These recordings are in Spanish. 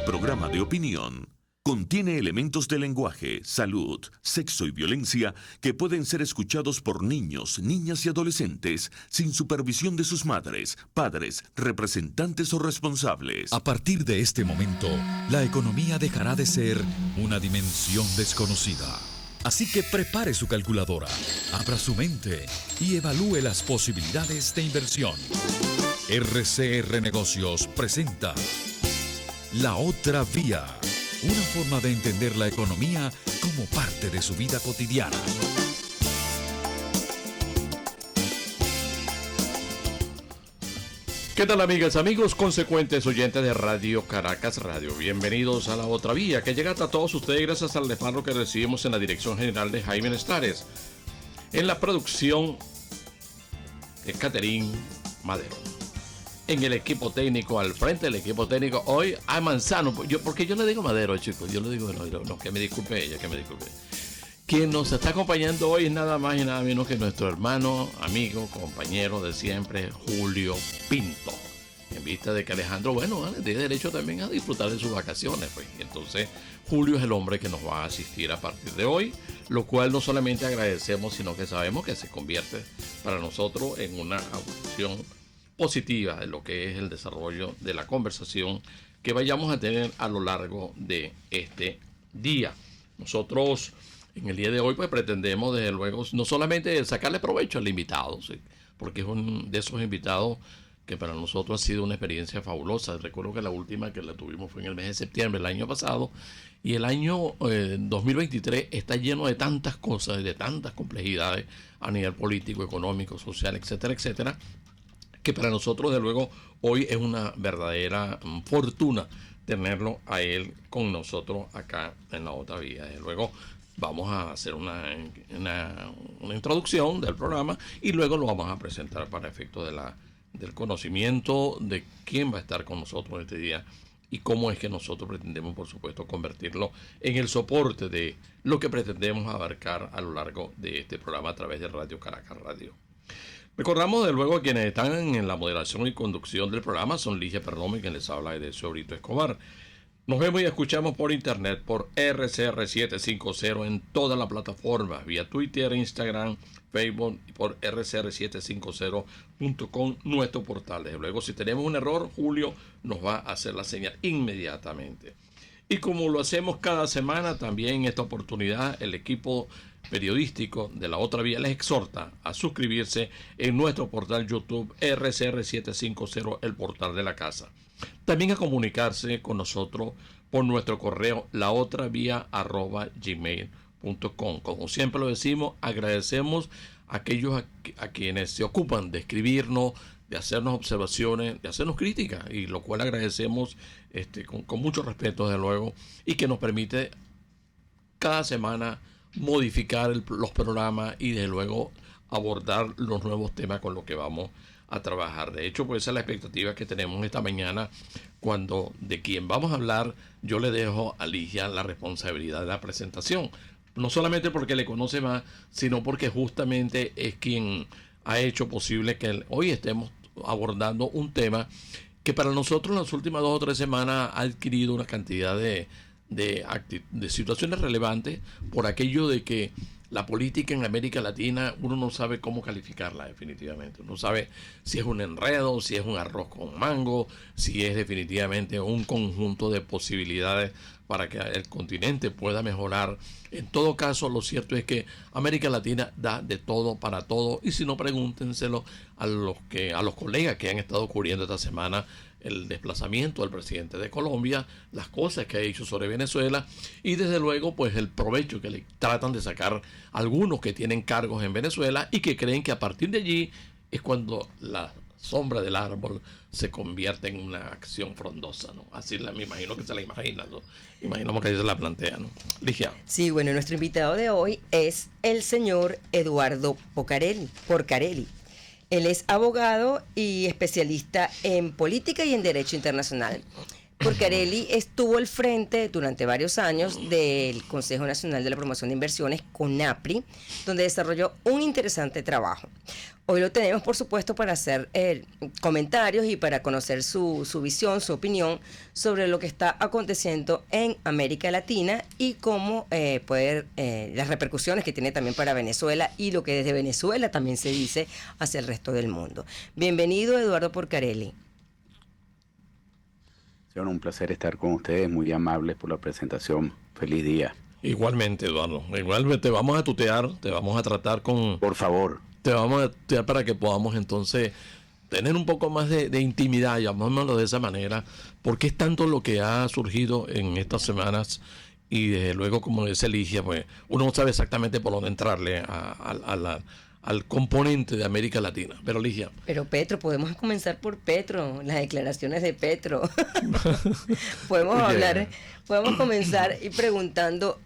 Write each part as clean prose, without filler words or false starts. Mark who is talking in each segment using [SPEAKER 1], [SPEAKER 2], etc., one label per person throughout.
[SPEAKER 1] programa de opinión contiene elementos de lenguaje, salud, sexo y violencia que pueden ser escuchados por niños, niñas y adolescentes sin supervisión de sus madres, padres, representantes o responsables.
[SPEAKER 2] A partir de este momento, la economía dejará de ser una dimensión desconocida. Así que prepare su calculadora, abra su mente y evalúe las posibilidades de inversión. RCR Negocios presenta La Otra Vía, una forma de entender la economía como parte de su vida cotidiana.
[SPEAKER 3] ¿Qué tal, amigas, amigos, consecuentes oyentes de Radio Caracas Radio? Bienvenidos a La Otra Vía, que llega hasta todos ustedes gracias al respaldo que recibimos en la dirección general de Jaime Nestares. En la producción de Caterín Madero. En el equipo técnico, al frente del equipo técnico, hoy a Manzano. Porque yo le digo Madero, chicos. Yo le digo, no, que me disculpe ella, que me disculpe. Quien nos está acompañando hoy es nada más y nada menos que nuestro hermano, amigo, compañero de siempre, Julio Pinto. En vista de que Alejandro, bueno, tiene derecho también a disfrutar de sus vacaciones, pues. Entonces, Julio es el hombre que nos va a asistir a partir de hoy, lo cual no solamente agradecemos, sino que sabemos que se convierte para nosotros en una opción positiva de lo que es el desarrollo de la conversación que vayamos a tener a lo largo de este día. Nosotros en el día de hoy pues pretendemos desde luego no solamente sacarle provecho al invitado, ¿sí? Porque es un de esos invitados que para nosotros ha sido una experiencia fabulosa. Recuerdo que la última que la tuvimos fue en el mes de septiembre del año pasado, y el año 2023 está lleno de tantas cosas, de tantas complejidades a nivel político, económico, social, etcétera, etcétera, que para nosotros, de luego, hoy es una verdadera fortuna tenerlo a él con nosotros acá en La Otra Vía. Desde luego, vamos a hacer una introducción del programa y luego lo vamos a presentar para efecto del conocimiento de quién va a estar con nosotros este día y cómo es que nosotros pretendemos, por supuesto, convertirlo en el soporte de lo que pretendemos abarcar a lo largo de este programa a través de Radio Caracas Radio. Recordamos de luego a quienes están en la moderación y conducción del programa son Ligia Perdomo y quien les habla de Brito Escobar. Nos vemos y escuchamos por internet por RCR750 en todas las plataformas, vía Twitter, Instagram, Facebook y por rcr750.com, nuestro portal. Desde luego, si tenemos un error, Julio nos va a hacer la señal inmediatamente. Y como lo hacemos cada semana, también en esta oportunidad el equipo periodístico de La Otra Vía les exhorta a suscribirse en nuestro portal YouTube RCR750, el portal de la casa. También a comunicarse con nosotros por nuestro correo laotravia@gmail.com. Como siempre lo decimos, agradecemos a aquellos a quienes se ocupan de escribirnos, de hacernos observaciones, de hacernos críticas, y lo cual agradecemos con mucho respeto, desde luego, y que nos permite cada semana modificar los programas y desde luego abordar los nuevos temas con los que vamos a trabajar. De hecho, pues esa es la expectativa que tenemos esta mañana, cuando de quien vamos a hablar yo le dejo a Ligia la responsabilidad de la presentación, no solamente porque le conoce más, sino porque justamente es quien ha hecho posible que hoy estemos abordando un tema que para nosotros en las últimas 2 o 3 semanas ha adquirido una cantidad de situaciones relevantes, por aquello de que la política en América Latina uno no sabe cómo calificarla definitivamente. Uno sabe si es un enredo, si es un arroz con mango, si es definitivamente un conjunto de posibilidades para que el continente pueda mejorar. En todo caso, lo cierto es que América Latina da de todo para todo, y si no, pregúntenselo a los colegas que han estado cubriendo esta semana el desplazamiento del presidente de Colombia, las cosas que ha dicho sobre Venezuela y desde luego pues el provecho que le tratan de sacar algunos que tienen cargos en Venezuela y que creen que a partir de allí es cuando la sombra del árbol se convierte en una acción frondosa, ¿no? Así me imagino que se la imaginan, ¿no? Imaginamos que ahí se la plantea, ¿no? Ligia.
[SPEAKER 4] Sí, bueno, nuestro invitado de hoy es el señor Eduardo Porcarelli. Él es abogado y especialista en política y en derecho internacional. Porcarelli estuvo al frente durante varios años del Consejo Nacional de la Promoción de Inversiones, CONAPRI, donde desarrolló un interesante trabajo. Hoy lo tenemos, por supuesto, para hacer comentarios y para conocer su visión, su opinión sobre lo que está aconteciendo en América Latina y cómo las repercusiones que tiene también para Venezuela y lo que desde Venezuela también se dice hacia el resto del mundo. Bienvenido, Eduardo Porcarelli.
[SPEAKER 5] Será un placer estar con ustedes, muy amables por la presentación. Feliz día.
[SPEAKER 3] Igualmente, Eduardo. Igualmente, te vamos a tutear, te vamos a tratar con...
[SPEAKER 5] Por favor.
[SPEAKER 3] Te vamos a tutear para que podamos entonces tener un poco más de intimidad, llamémoslo de esa manera, porque es tanto lo que ha surgido en estas semanas y desde luego, como dice Ligia, pues uno no sabe exactamente por dónde entrarle al componente de América Latina. Pero Ligia.
[SPEAKER 4] Pero Petro, podemos comenzar por Petro, las declaraciones de Petro. Podemos comenzar y preguntando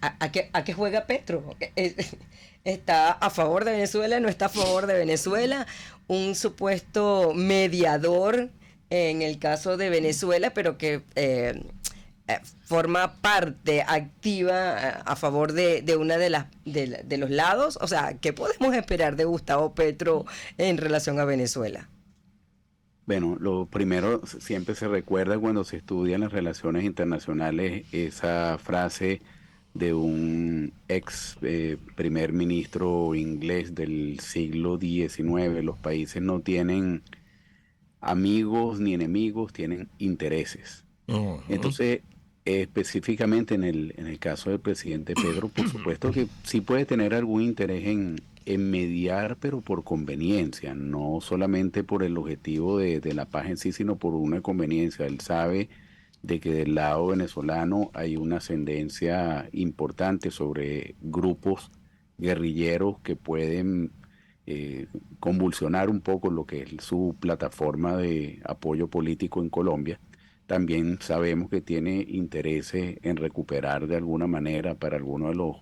[SPEAKER 4] ¿a qué juega Petro? ¿Está a favor de Venezuela? ¿No está a favor de Venezuela? Un supuesto mediador en el caso de Venezuela, pero que forma parte activa a favor de una de los lados. O sea, ¿qué podemos esperar de Gustavo Petro en relación a Venezuela?
[SPEAKER 5] Bueno, lo primero, siempre se recuerda cuando se estudian las relaciones internacionales esa frase de un ex primer ministro inglés del siglo XIX: los países no tienen amigos ni enemigos, tienen intereses.
[SPEAKER 3] Uh-huh.
[SPEAKER 5] Entonces, específicamente en el caso del presidente Pedro, por supuesto que sí puede tener algún interés en mediar, pero por conveniencia, no solamente por el objetivo de la paz en sí, sino por una conveniencia. Él sabe de que del lado venezolano hay una ascendencia importante sobre grupos guerrilleros que pueden convulsionar un poco lo que es su plataforma de apoyo político en Colombia. También sabemos que tiene intereses en recuperar de alguna manera para algunos de los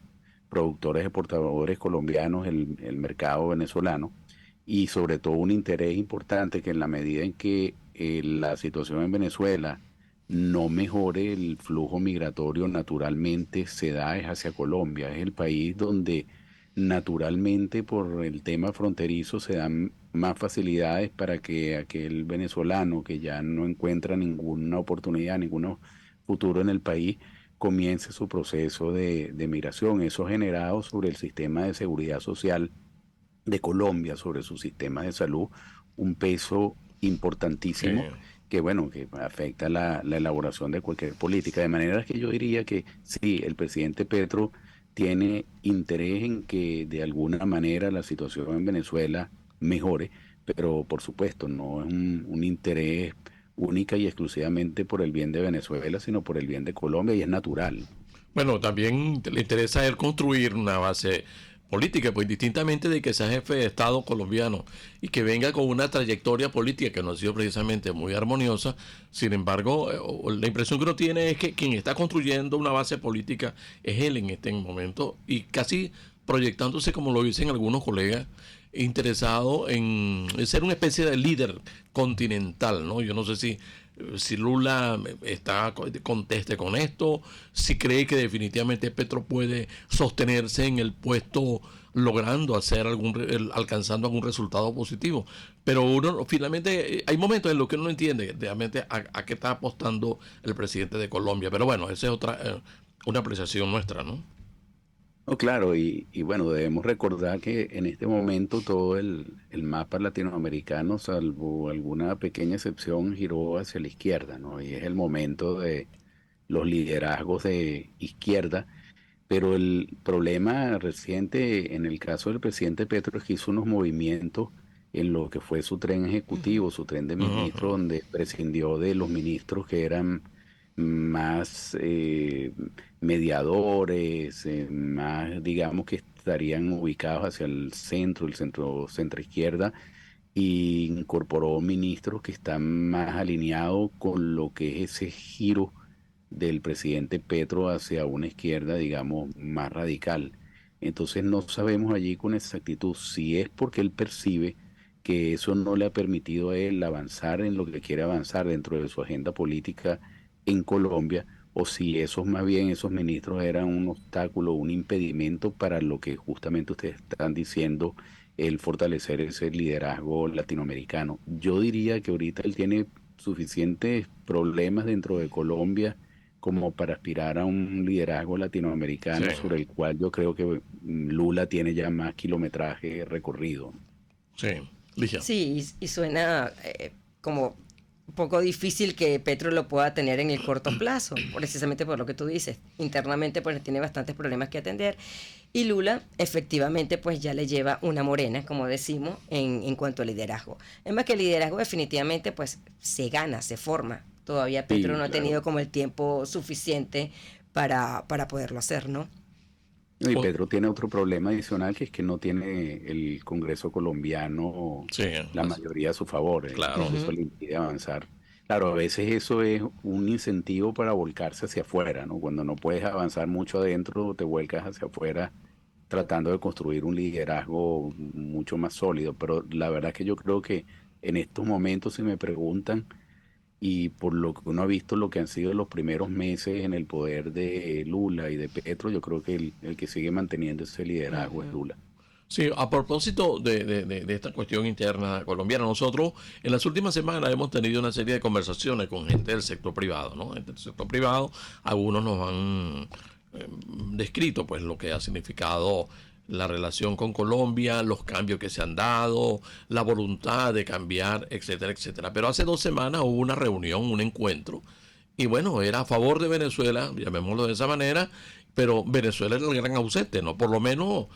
[SPEAKER 5] productores exportadores colombianos el mercado venezolano, y sobre todo un interés importante que en la medida en que la situación en Venezuela no mejore, el flujo migratorio naturalmente se da es hacia Colombia. Es el país donde naturalmente por el tema fronterizo se dan más facilidades para que aquel venezolano que ya no encuentra ninguna oportunidad, ningún futuro en el país, comience su proceso de migración. Eso ha generado sobre el sistema de seguridad social de Colombia, sobre su sistema de salud, un peso importantísimo que afecta la elaboración de cualquier política. De manera que yo diría que sí, el presidente Petro tiene interés en que de alguna manera la situación en Venezuela mejore, pero por supuesto no es un interés única y exclusivamente por el bien de Venezuela, sino por el bien de Colombia, y es natural.
[SPEAKER 3] Bueno, también le interesa a él construir una base política, pues distintamente de que sea jefe de Estado colombiano y que venga con una trayectoria política que no ha sido precisamente muy armoniosa. Sin embargo, la impresión que uno tiene es que quien está construyendo una base política es él en este momento, y casi proyectándose, como lo dicen algunos colegas, interesado en ser una especie de líder continental, ¿no? Yo no sé si Lula conteste con esto, si cree que definitivamente Petro puede sostenerse en el puesto logrando alcanzando algún resultado positivo. Pero uno finalmente hay momentos en los que uno no entiende realmente a qué está apostando el presidente de Colombia. Pero bueno, esa es una apreciación nuestra, ¿no?
[SPEAKER 5] No, claro, y bueno, debemos recordar que en este momento todo el mapa latinoamericano, salvo alguna pequeña excepción, giró hacia la izquierda, ¿no? Y es el momento de los liderazgos de izquierda, pero el problema reciente en el caso del presidente Petro es que hizo unos movimientos en lo que fue su tren ejecutivo, su tren de ministros, donde prescindió de los ministros que eran más mediadores, más, digamos, que estarían ubicados hacia el centro izquierda, y incorporó ministros que están más alineados con lo que es ese giro del presidente Petro hacia una izquierda, digamos, más radical. Entonces no sabemos allí con exactitud si es porque él percibe que eso no le ha permitido a él avanzar en lo que quiere avanzar dentro de su agenda política en Colombia, o si esos más bien esos ministros eran un obstáculo, un impedimento para lo que justamente ustedes están diciendo, el fortalecer ese liderazgo latinoamericano. Yo diría que ahorita él tiene suficientes problemas dentro de Colombia como para aspirar a un liderazgo latinoamericano
[SPEAKER 3] Sí,
[SPEAKER 5] sobre el cual yo creo que Lula tiene ya más kilometraje recorrido.
[SPEAKER 3] sí. Ligia.
[SPEAKER 4] Sí, y suena como un poco difícil que Petro lo pueda tener en el corto plazo, precisamente por lo que tú dices. Internamente pues tiene bastantes problemas que atender. Y Lula efectivamente pues ya le lleva una morena, como decimos, en cuanto al liderazgo. Es más que el liderazgo definitivamente pues se gana, se forma. Todavía Petro
[SPEAKER 5] Sí,
[SPEAKER 4] no ha tenido
[SPEAKER 5] claro.
[SPEAKER 4] como el tiempo suficiente para poderlo hacer, ¿no?
[SPEAKER 5] No, y
[SPEAKER 3] O-
[SPEAKER 5] Pedro tiene otro problema adicional, que es que no tiene el Congreso colombiano
[SPEAKER 3] sí,
[SPEAKER 5] la mayoría a su favor.
[SPEAKER 3] claro.
[SPEAKER 5] Entonces eso
[SPEAKER 4] Ujú.
[SPEAKER 5] le impide avanzar. Claro, a veces eso es un incentivo para volcarse hacia afuera, ¿no? Cuando no puedes avanzar mucho adentro, te vuelcas hacia afuera tratando de construir un liderazgo mucho más sólido. Pero la verdad que yo creo que en estos momentos, si me preguntan, y por lo que uno ha visto, lo que han sido los primeros meses en el poder de Lula y de Petro, yo creo que el que sigue manteniendo ese liderazgo es Lula.
[SPEAKER 3] Sí, a propósito de esta cuestión interna colombiana, nosotros en las últimas semanas hemos tenido una serie de conversaciones con gente del sector privado, ¿no? Gente del sector privado, algunos nos han descrito pues lo que ha significado la relación con Colombia, los cambios que se han dado, la voluntad de cambiar, etcétera, etcétera. Pero hace 2 semanas hubo una reunión, un encuentro, y bueno, era a favor de Venezuela, llamémoslo de esa manera, pero Venezuela era el gran ausente, ¿no? Por lo menos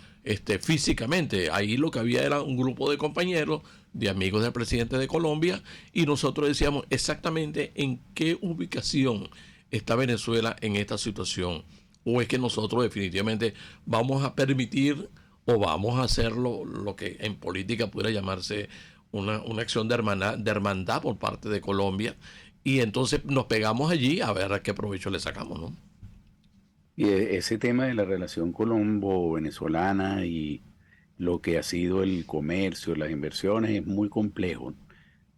[SPEAKER 3] físicamente. Ahí lo que había era un grupo de compañeros, de amigos del presidente de Colombia, y nosotros decíamos exactamente en qué ubicación está Venezuela en esta situación. O es que nosotros definitivamente vamos a permitir o vamos a hacer lo que en política pudiera llamarse una acción de hermandad por parte de Colombia, y entonces nos pegamos allí a ver a qué provecho le sacamos, ¿no?
[SPEAKER 5] Y ese tema de la relación colombo-venezolana y lo que ha sido el comercio, las inversiones, es muy complejo,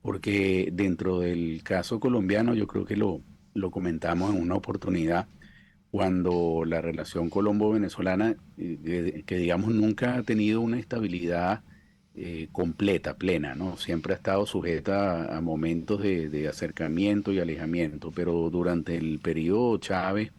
[SPEAKER 5] porque dentro del caso colombiano yo creo que lo comentamos en una oportunidad, cuando la relación colombo-venezolana, que digamos nunca ha tenido una estabilidad completa, plena, ¿no? Siempre ha estado sujeta a momentos de acercamiento y alejamiento, pero durante el periodo Chávez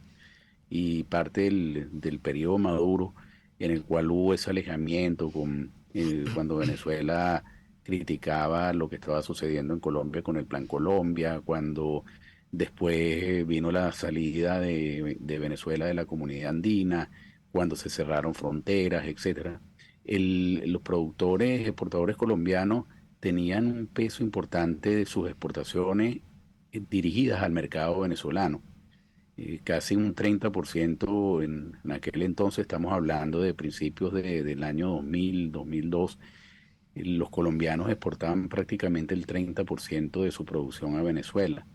[SPEAKER 5] y parte del periodo Maduro, en el cual hubo ese alejamiento cuando Venezuela criticaba lo que estaba sucediendo en Colombia con el Plan Colombia, cuando después vino la salida de Venezuela de la Comunidad Andina, cuando se cerraron fronteras, etcétera. Los productores, exportadores colombianos tenían un peso importante de sus exportaciones dirigidas al mercado venezolano, casi un 30% en aquel entonces. Estamos hablando de principios del año 2000, 2002. Los colombianos exportaban prácticamente el 30% de su producción a Venezuela.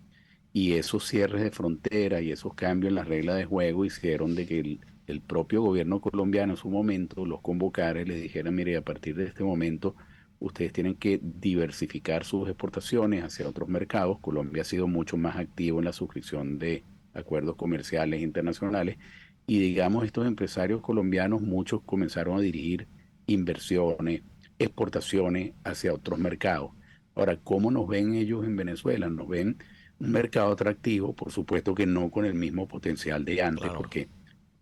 [SPEAKER 5] Y esos cierres de frontera y esos cambios en las reglas de juego hicieron de que el propio gobierno colombiano en su momento los convocara y les dijera: mire, a partir de este momento ustedes tienen que diversificar sus exportaciones hacia otros mercados. Colombia ha sido mucho más activo en la suscripción de acuerdos comerciales internacionales, y digamos estos empresarios colombianos, muchos comenzaron a dirigir inversiones, exportaciones hacia otros mercados. Ahora, ¿cómo nos ven ellos en Venezuela? Nos ven un mercado atractivo, por supuesto que no con el mismo potencial de antes,
[SPEAKER 3] Claro.
[SPEAKER 5] porque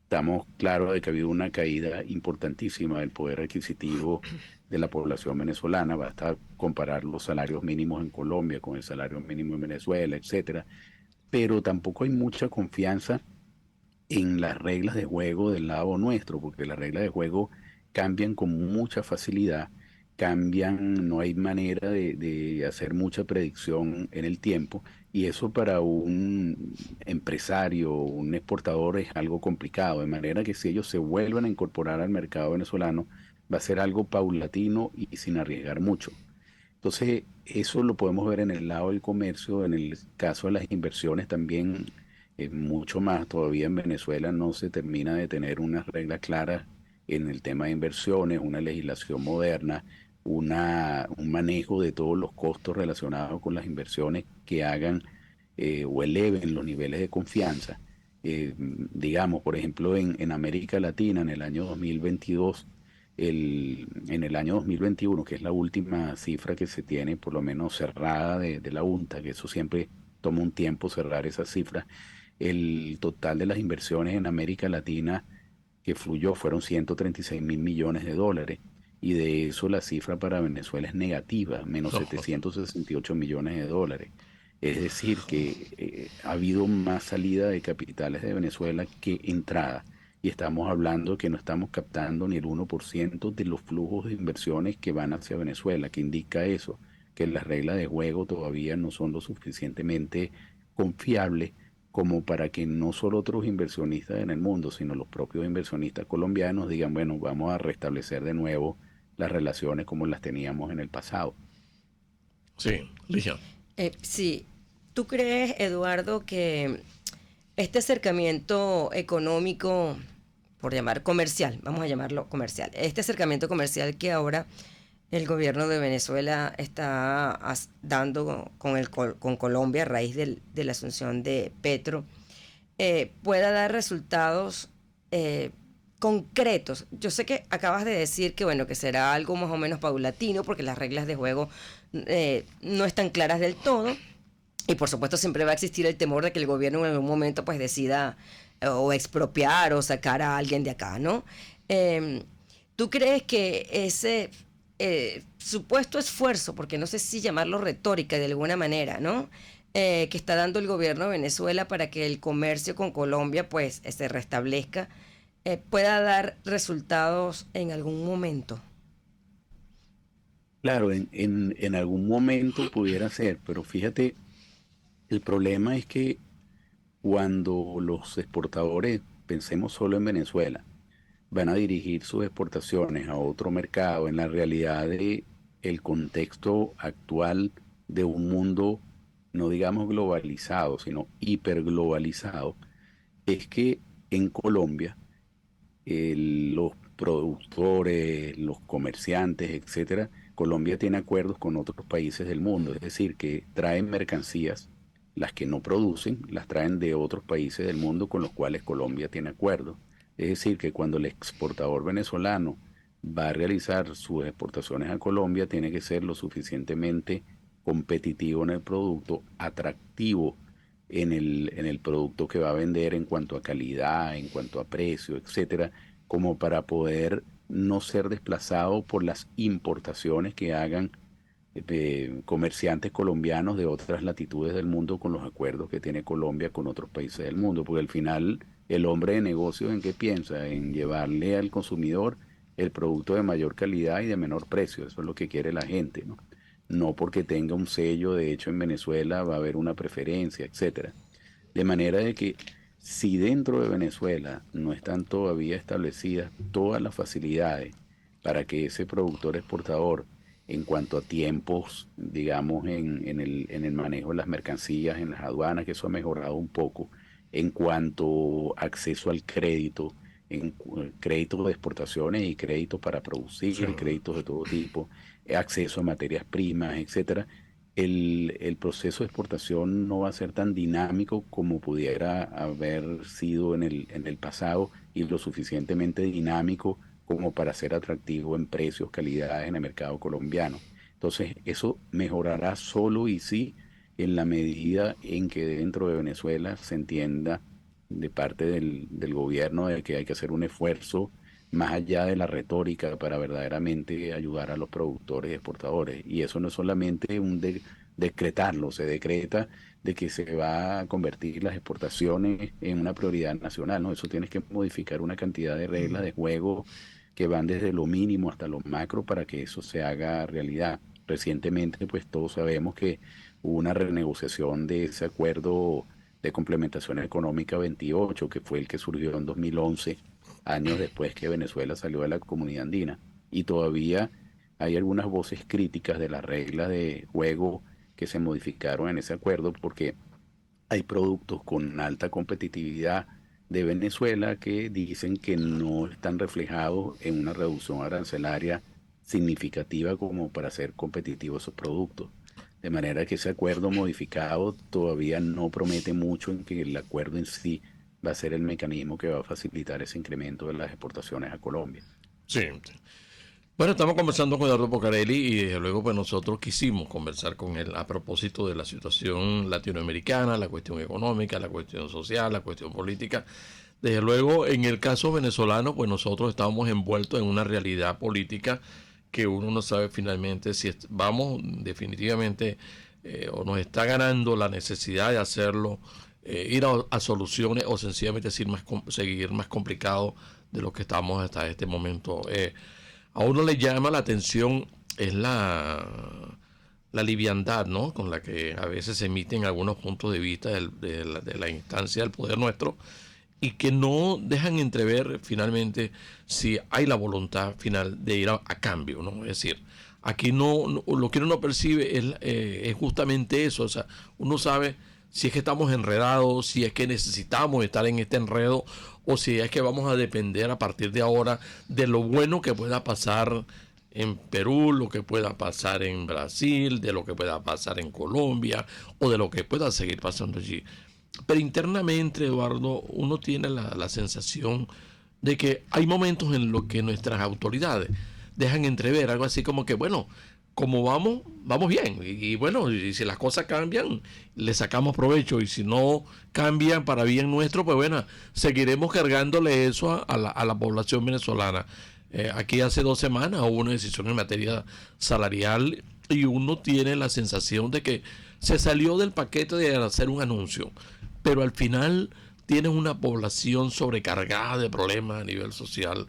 [SPEAKER 5] estamos claros de que ha habido una caída importantísima del poder adquisitivo de la población venezolana. Basta comparar los salarios mínimos en Colombia con el salario mínimo en Venezuela, etcétera. Pero tampoco hay mucha confianza en las reglas de juego del lado nuestro, porque las reglas de juego cambian con mucha facilidad, cambian, no hay manera de hacer mucha predicción en el tiempo, y eso para un empresario, un exportador, es algo complicado, de manera que si ellos se vuelven a incorporar al mercado venezolano, va a ser algo paulatino y sin arriesgar mucho. Entonces, eso lo podemos ver en el lado del comercio, en el caso de las inversiones también, mucho más. Todavía en Venezuela no se termina de tener unas reglas claras en el tema de inversiones, una legislación moderna. un manejo de todos los costos relacionados con las inversiones que hagan o eleven los niveles de confianza. Digamos, por ejemplo, en América Latina, en el año 2022, en el año 2021, que es la última cifra que se tiene, por lo menos cerrada de la UNTA, que eso siempre toma un tiempo cerrar esas cifras, el total de las inversiones en América Latina que fluyó fueron 136.000 millones de dólares, y de eso la cifra para Venezuela es negativa, menos 768 millones de dólares. Es decir, que ha habido más salida de capitales de Venezuela que entrada. Y estamos hablando que no estamos captando ni el 1% de los flujos de inversiones que van hacia Venezuela, que indica eso, que las reglas de juego todavía no son lo suficientemente confiables como para que no solo otros inversionistas en el mundo, sino los propios inversionistas colombianos digan, bueno, vamos a restablecer de nuevo las relaciones como las teníamos en el pasado.
[SPEAKER 3] Sí, Ligia.
[SPEAKER 4] Sí, ¿tú crees, Eduardo, que este acercamiento económico, por llamar comercial, vamos a llamarlo comercial, este acercamiento comercial que ahora el gobierno de Venezuela está dando con Colombia a raíz de la asunción de Petro, pueda dar resultados concretos? Yo sé que acabas de decir que bueno, que será algo más o menos paulatino porque las reglas de juego no están claras del todo, y por supuesto siempre va a existir el temor de que el gobierno en algún momento pues decida o expropiar o sacar a alguien de acá, ¿no? ¿Tú crees que ese supuesto esfuerzo, porque no sé si llamarlo retórica de alguna manera, ¿no? Que está dando el gobierno de Venezuela para que el comercio con Colombia pues se restablezca, pueda dar resultados en algún momento?
[SPEAKER 5] Claro, en algún momento pudiera ser, pero fíjate, el problema es que cuando los exportadores, pensemos solo en Venezuela, van a dirigir sus exportaciones a otro mercado, en la realidad de el contexto actual de un mundo, no digamos globalizado, sino hiperglobalizado, es que en Colombia los productores, los comerciantes, etcétera, Colombia tiene acuerdos con otros países del mundo, es decir, que traen mercancías, las que no producen, las traen de otros países del mundo con los cuales Colombia tiene acuerdos. Es decir, que cuando el exportador venezolano va a realizar sus exportaciones a Colombia, tiene que ser lo suficientemente competitivo en el producto, atractivo en el producto que va a vender en cuanto a calidad, en cuanto a precio, etcétera, como para poder no ser desplazado por las importaciones que hagan comerciantes colombianos de otras latitudes del mundo con los acuerdos que tiene Colombia con otros países del mundo, porque al final el hombre de negocios en qué piensa, en llevarle al consumidor el producto de mayor calidad y de menor precio, eso es lo que quiere la gente, ¿no? No porque tenga un sello de hecho en Venezuela va a haber una preferencia, etcétera. De manera de que si dentro de Venezuela no están todavía establecidas todas las facilidades para que ese productor exportador, en cuanto a tiempos, digamos, en el manejo de las mercancías, en las aduanas, que eso ha mejorado un poco, en cuanto a acceso al crédito, en créditos de exportaciones y créditos para producir,
[SPEAKER 3] Sí.
[SPEAKER 5] créditos de todo tipo, acceso a materias primas, etcétera, el proceso de exportación no va a ser tan dinámico como pudiera haber sido en el pasado, y lo suficientemente dinámico como para ser atractivo en precios, calidades en el mercado colombiano. Entonces, eso mejorará solo y sí en la medida en que dentro de Venezuela se entienda de parte del gobierno de que hay que hacer un esfuerzo más allá de la retórica para verdaderamente ayudar a los productores y exportadores. Y eso no es solamente decretarlo, se decreta de que se va a convertir las exportaciones en una prioridad nacional, ¿no? Eso tienes que modificar una cantidad de reglas de juego que van desde lo mínimo hasta lo macro para que eso se haga realidad. Recientemente, pues todos sabemos que hubo una renegociación de ese acuerdo de complementación económica 28, que fue el que surgió en 2011, años después que Venezuela salió de la Comunidad Andina. Y todavía hay algunas voces críticas de las reglas de juego que se modificaron en ese acuerdo, porque hay productos con alta competitividad de Venezuela que dicen que no están reflejados en una reducción arancelaria significativa como para hacer competitivos esos productos. De manera que ese acuerdo modificado todavía no promete mucho en que el acuerdo en sí va a ser el mecanismo que va a facilitar ese incremento de las exportaciones a Colombia.
[SPEAKER 3] Sí. Bueno, estamos conversando con Eduardo Pocarelli y desde luego pues nosotros quisimos conversar con él a propósito de la situación latinoamericana, la cuestión económica, la cuestión social, la cuestión política. Desde luego, en el caso venezolano, pues nosotros estamos envueltos en una realidad política que uno no sabe finalmente si vamos definitivamente o nos está ganando la necesidad de hacerlo, ir a soluciones o sencillamente seguir más complicado de lo que estamos hasta este momento. A uno le llama la atención es la liviandad, ¿no?, con la que a veces se emiten algunos puntos de vista de la instancia del poder nuestro y que no dejan entrever finalmente si hay la voluntad final de ir a cambio, ¿no? Es decir, aquí lo que uno no percibe es justamente eso. O sea, uno sabe si es que estamos enredados, si es que necesitamos estar en este enredo o si es que vamos a depender a partir de ahora de lo bueno que pueda pasar en Perú, lo que pueda pasar en Brasil, de lo que pueda pasar en Colombia o de lo que pueda seguir pasando allí. Pero internamente, Eduardo, uno tiene la sensación de que hay momentos en los que nuestras autoridades dejan entrever algo así como que, bueno, como vamos bien. Y bueno, y si las cosas cambian, le sacamos provecho. Y si no cambian para bien nuestro, pues bueno, seguiremos cargándole eso a la población venezolana. Aquí hace 2 semanas hubo una decisión en materia salarial y uno tiene la sensación de que se salió del paquete de hacer un anuncio, pero al final tienes una población sobrecargada de problemas a nivel social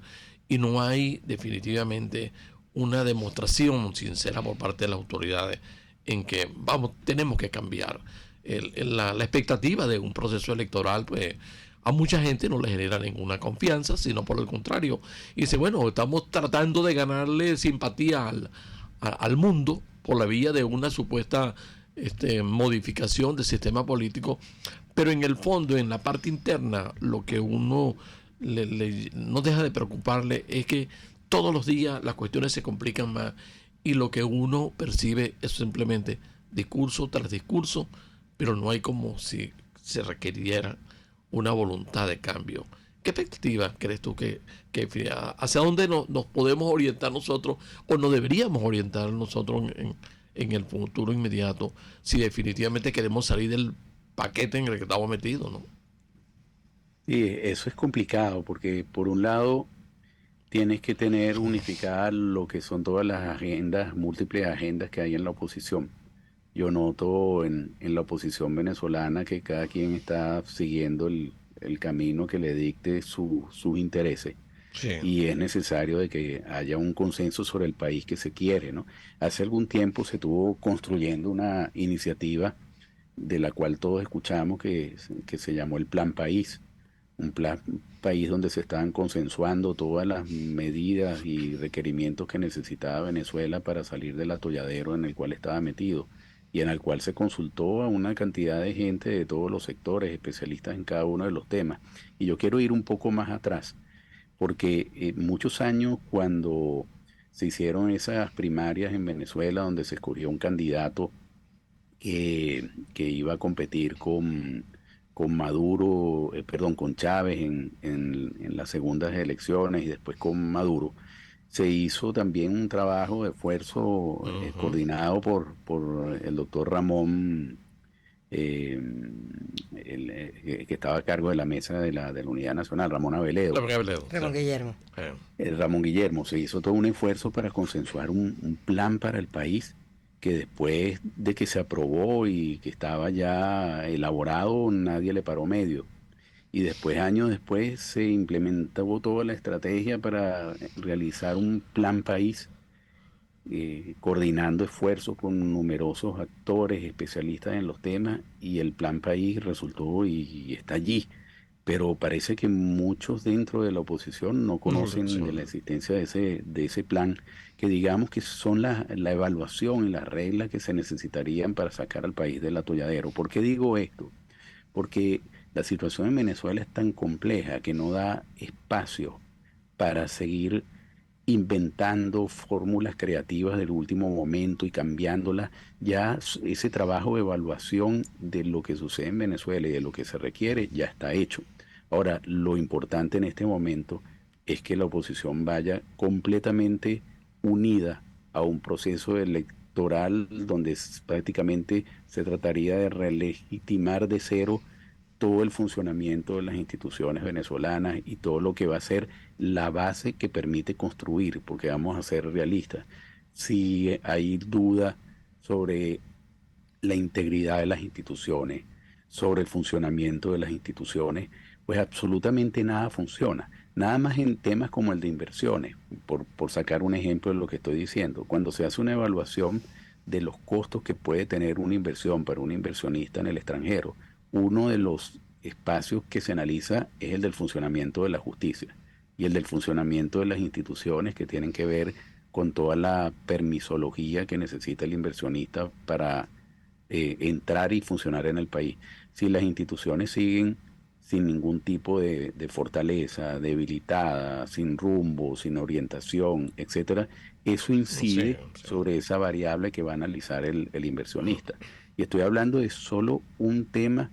[SPEAKER 3] y no hay definitivamente una demostración sincera por parte de las autoridades en que tenemos que cambiar. La expectativa de un proceso electoral, pues a mucha gente no le genera ninguna confianza, sino por el contrario. Y dice, bueno, estamos tratando de ganarle simpatía al mundo por la vía de una supuesta modificación del sistema político, pero en el fondo, en la parte interna, lo que uno no deja de preocuparle es que todos los días las cuestiones se complican más y lo que uno percibe es simplemente discurso tras discurso, pero no hay como si se requiriera una voluntad de cambio. ¿Qué expectativa crees tú que hacia dónde nos podemos orientar nosotros o nos deberíamos orientar nosotros en el futuro inmediato si definitivamente queremos salir del paquete en el que estamos metidos, ¿no?
[SPEAKER 5] Sí, eso es complicado porque por un lado tienes que tener unificadas lo que son todas las agendas, múltiples agendas que hay en la oposición. Yo noto en la oposición venezolana que cada quien está siguiendo el camino que le dicte sus intereses.
[SPEAKER 3] Sí.
[SPEAKER 5] Y es necesario de que haya un consenso sobre el país que se quiere, ¿no? Hace algún tiempo se estuvo construyendo una iniciativa de la cual todos escuchamos que se llamó el Plan País. Un plan país donde se estaban consensuando todas las medidas y requerimientos que necesitaba Venezuela para salir del atolladero en el cual estaba metido y en el cual se consultó a una cantidad de gente de todos los sectores, especialistas en cada uno de los temas. Y yo quiero ir un poco más atrás, porque muchos años cuando se hicieron esas primarias en Venezuela donde se escogió un candidato que iba a competir con Maduro, con Chávez en las segundas elecciones y después con Maduro, se hizo también un trabajo de esfuerzo coordinado por el doctor Ramón, que estaba a cargo de la mesa de la Unidad Nacional, Ramón Aveledo.
[SPEAKER 4] Ramón Guillermo.
[SPEAKER 5] Ramón Guillermo, se hizo todo un esfuerzo para consensuar un plan para el país que después de que se aprobó y que estaba ya elaborado, nadie le paró medio. Y después, años después, se implementó toda la estrategia para realizar un plan país, coordinando esfuerzos con numerosos actores, especialistas en los temas, y el plan país resultó y está allí. Pero parece que muchos dentro de la oposición no conocen de la existencia de ese plan, que digamos que son la evaluación y las reglas que se necesitarían para sacar al país del atolladero. ¿Por qué digo esto? Porque la situación en Venezuela es tan compleja que no da espacio para seguir inventando fórmulas creativas del último momento y cambiándolas. Ya ese trabajo de evaluación de lo que sucede en Venezuela y de lo que se requiere ya está hecho. Ahora, lo importante en este momento es que la oposición vaya completamente unida a un proceso electoral donde prácticamente se trataría de relegitimar de cero todo el funcionamiento de las instituciones venezolanas y todo lo que va a ser la base que permite construir, porque vamos a ser realistas. Si hay duda sobre la integridad de las instituciones, sobre el funcionamiento de las instituciones, pues absolutamente nada funciona. Nada más en temas como el de inversiones, por sacar un ejemplo de lo que estoy diciendo. Cuando se hace una evaluación de los costos que puede tener una inversión para un inversionista en el extranjero, uno de los espacios que se analiza es el del funcionamiento de la justicia y el del funcionamiento de las instituciones que tienen que ver con toda la permisología que necesita el inversionista para entrar y funcionar en el país. Si las instituciones siguen sin ningún tipo de fortaleza, debilitadas, sin rumbo, sin orientación, etcétera, eso incide sobre esa variable que va a analizar el inversionista. Y estoy hablando de solo un tema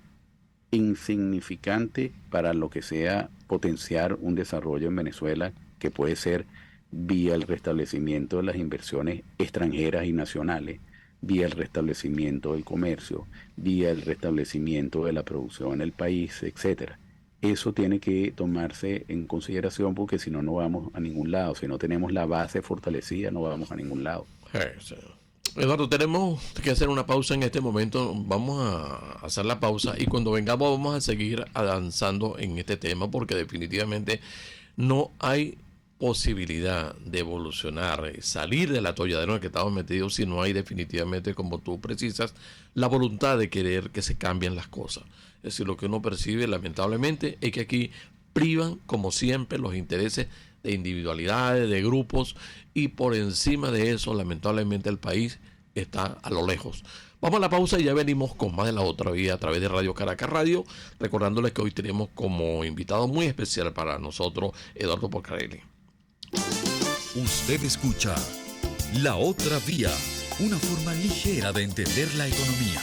[SPEAKER 5] insignificante para lo que sea potenciar un desarrollo en Venezuela, que puede ser vía el restablecimiento de las inversiones extranjeras y nacionales, vía el restablecimiento del comercio, vía el restablecimiento de la producción en el país, etcétera. Eso tiene que tomarse en consideración, porque si no, no vamos a ningún lado. Si no tenemos la base fortalecida, no vamos a ningún lado.
[SPEAKER 3] Eduardo, tenemos que hacer una pausa en este momento. Vamos a hacer la pausa y cuando vengamos vamos a seguir avanzando en este tema, porque definitivamente no hay posibilidad de evolucionar, salir del atolladero en el que estamos metidos si no hay definitivamente, como tú precisas, la voluntad de querer que se cambien las cosas. Es decir, lo que uno percibe lamentablemente es que aquí privan, como siempre, los intereses de individualidades, de grupos, y por encima de eso, lamentablemente, el país está a lo lejos. Vamos a la pausa y ya venimos con más de La Otra Vía a través de Radio Caracas Radio, recordándoles que hoy tenemos como invitado muy especial para nosotros Eduardo Porcarelli.
[SPEAKER 2] Usted escucha La Otra Vía, una forma ligera de entender la economía,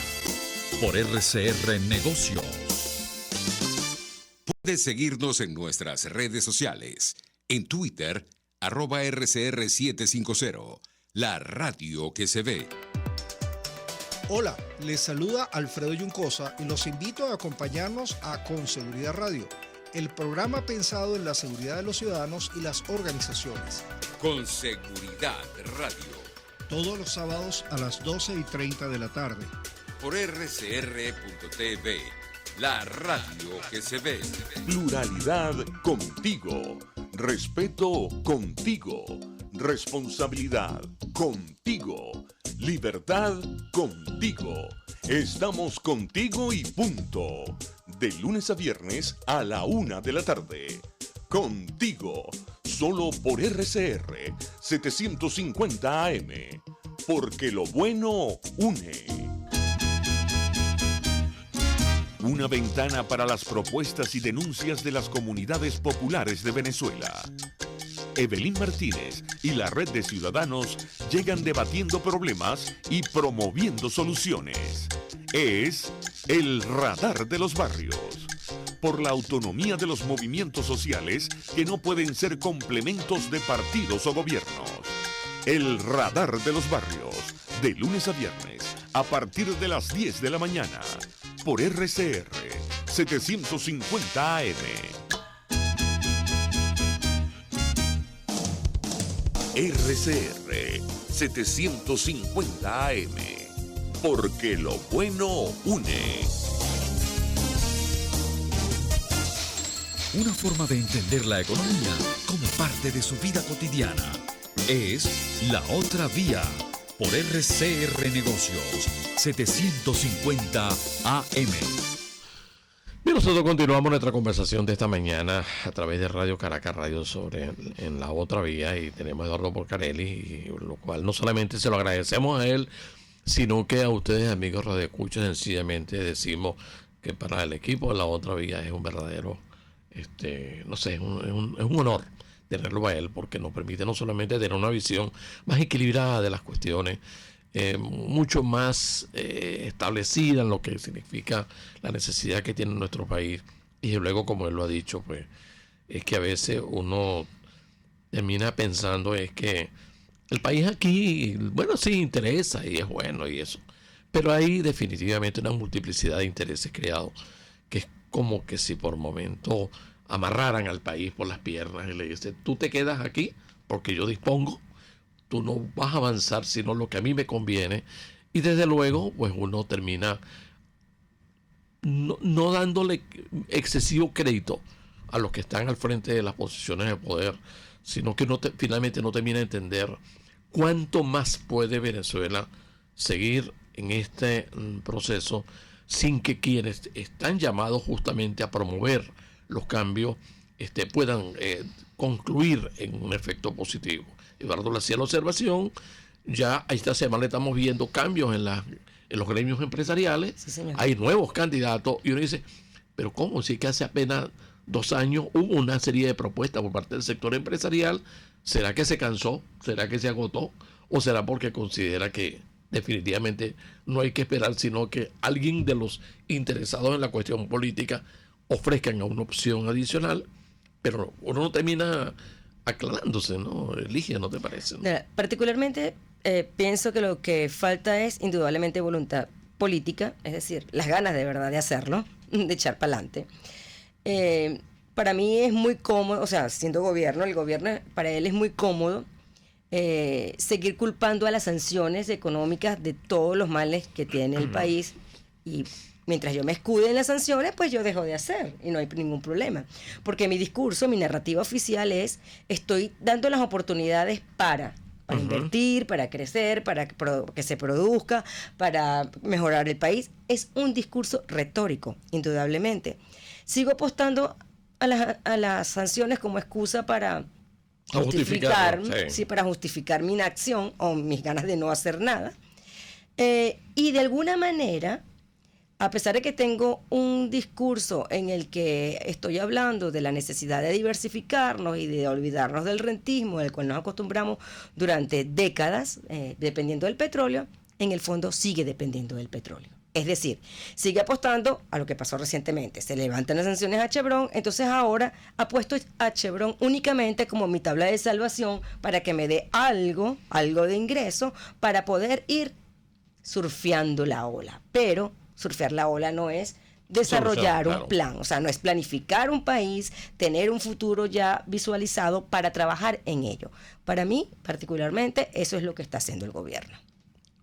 [SPEAKER 2] por RCR Negocios.
[SPEAKER 6] Puedes seguirnos en nuestras redes sociales. En Twitter, @RCR750, la radio que se ve.
[SPEAKER 7] Hola, les saluda Alfredo Yuncosa y los invito a acompañarnos a Con Seguridad Radio, el programa pensado en la seguridad de los ciudadanos y las organizaciones.
[SPEAKER 6] Con Seguridad Radio.
[SPEAKER 7] Todos los sábados a las 12:30 de la tarde.
[SPEAKER 6] Por RCR.tv, la radio que se ve.
[SPEAKER 1] Pluralidad contigo. Respeto contigo. Responsabilidad contigo. Libertad contigo. Estamos contigo y punto. De lunes a viernes a la 1 de la tarde. Contigo. Solo por RCR 750 AM. Porque lo bueno une. Una ventana para las propuestas y denuncias de las comunidades populares de Venezuela. Evelyn Martínez y la red de ciudadanos llegan debatiendo problemas y promoviendo soluciones. Es el Radar de los Barrios. Por la autonomía de los movimientos sociales que no pueden ser complementos de partidos o gobiernos. El Radar de los Barrios. De lunes a viernes, a partir de las 10 de la mañana. Por RCR 750 AM. RCR 750 AM. Porque lo bueno une.
[SPEAKER 2] Una forma de entender la economía como parte de su vida cotidiana. Es La Otra Vía, por RCR Negocios 750 AM.
[SPEAKER 3] Bien, nosotros continuamos nuestra conversación de esta mañana a través de Radio Caracas Radio sobre en La Otra Vía, y tenemos a Eduardo Porcarelli, y lo cual no solamente se lo agradecemos a él, sino que a ustedes, amigos radioescuchas, sencillamente decimos que para el equipo de La Otra Vía es un verdadero, no sé, es un honor tenerlo a él, porque nos permite no solamente tener una visión más equilibrada de las cuestiones, mucho más establecida en lo que significa la necesidad que tiene nuestro país. Y luego, como él lo ha dicho, pues es que a veces uno termina pensando es que el país aquí, bueno, sí interesa y es bueno y eso, pero hay definitivamente una multiplicidad de intereses creados que es como que si por momento amarraran al país por las piernas y le dicen, tú te quedas aquí porque yo dispongo, tú no vas a avanzar sino lo que a mí me conviene, y desde luego pues uno termina no dándole excesivo crédito a los que están al frente de las posiciones de poder, sino que uno finalmente no termina de entender cuánto más puede Venezuela seguir en este proceso sin que quienes están llamados justamente a promover los cambios puedan concluir en un efecto positivo. Eduardo le hacía la observación, ya esta semana estamos viendo cambios en los gremios empresariales,
[SPEAKER 4] Sí, señor.
[SPEAKER 3] hay nuevos candidatos y uno dice, pero ¿cómo? Si que hace apenas 2 años hubo una serie de propuestas por parte del sector empresarial, ¿será que se cansó? ¿Será que se agotó? ¿O será porque considera que definitivamente no hay que esperar sino que alguien de los interesados en la cuestión política ofrezcan una opción adicional? Pero uno no termina aclarándose, ¿no? Ligia, ¿no te parece?
[SPEAKER 4] Mira, particularmente pienso que lo que falta es indudablemente voluntad política, es decir, las ganas de verdad de hacerlo, de echar para adelante. Para mí es muy cómodo, o sea, siendo gobierno, el gobierno para él es muy cómodo seguir culpando a las sanciones económicas de todos los males que tiene el país, y mientras yo me escude en las sanciones, pues yo dejo de hacer y no hay ningún problema. Porque mi discurso, mi narrativa oficial es, estoy dando las oportunidades para invertir, para crecer, para que se produzca, para mejorar el país. Es un discurso retórico, indudablemente. Sigo apostando a las sanciones como excusa para justificar, sí, para justificar mi inacción o mis ganas de no hacer nada. Y de alguna manera, a pesar de que tengo un discurso en el que estoy hablando de la necesidad de diversificarnos y de olvidarnos del rentismo, del cual nos acostumbramos durante décadas, dependiendo del petróleo, en el fondo sigue dependiendo del petróleo. Es decir, sigue apostando a lo que pasó recientemente. Se levantan las sanciones a Chevron, entonces ahora apuesto a Chevron únicamente como mi tabla de salvación para que me dé algo de ingreso para poder ir surfeando la ola. Pero surfear la ola no es desarrollar un plan, o sea, no es planificar un país, tener un futuro ya visualizado para trabajar en ello. Para mí, particularmente, eso es lo que está haciendo el gobierno.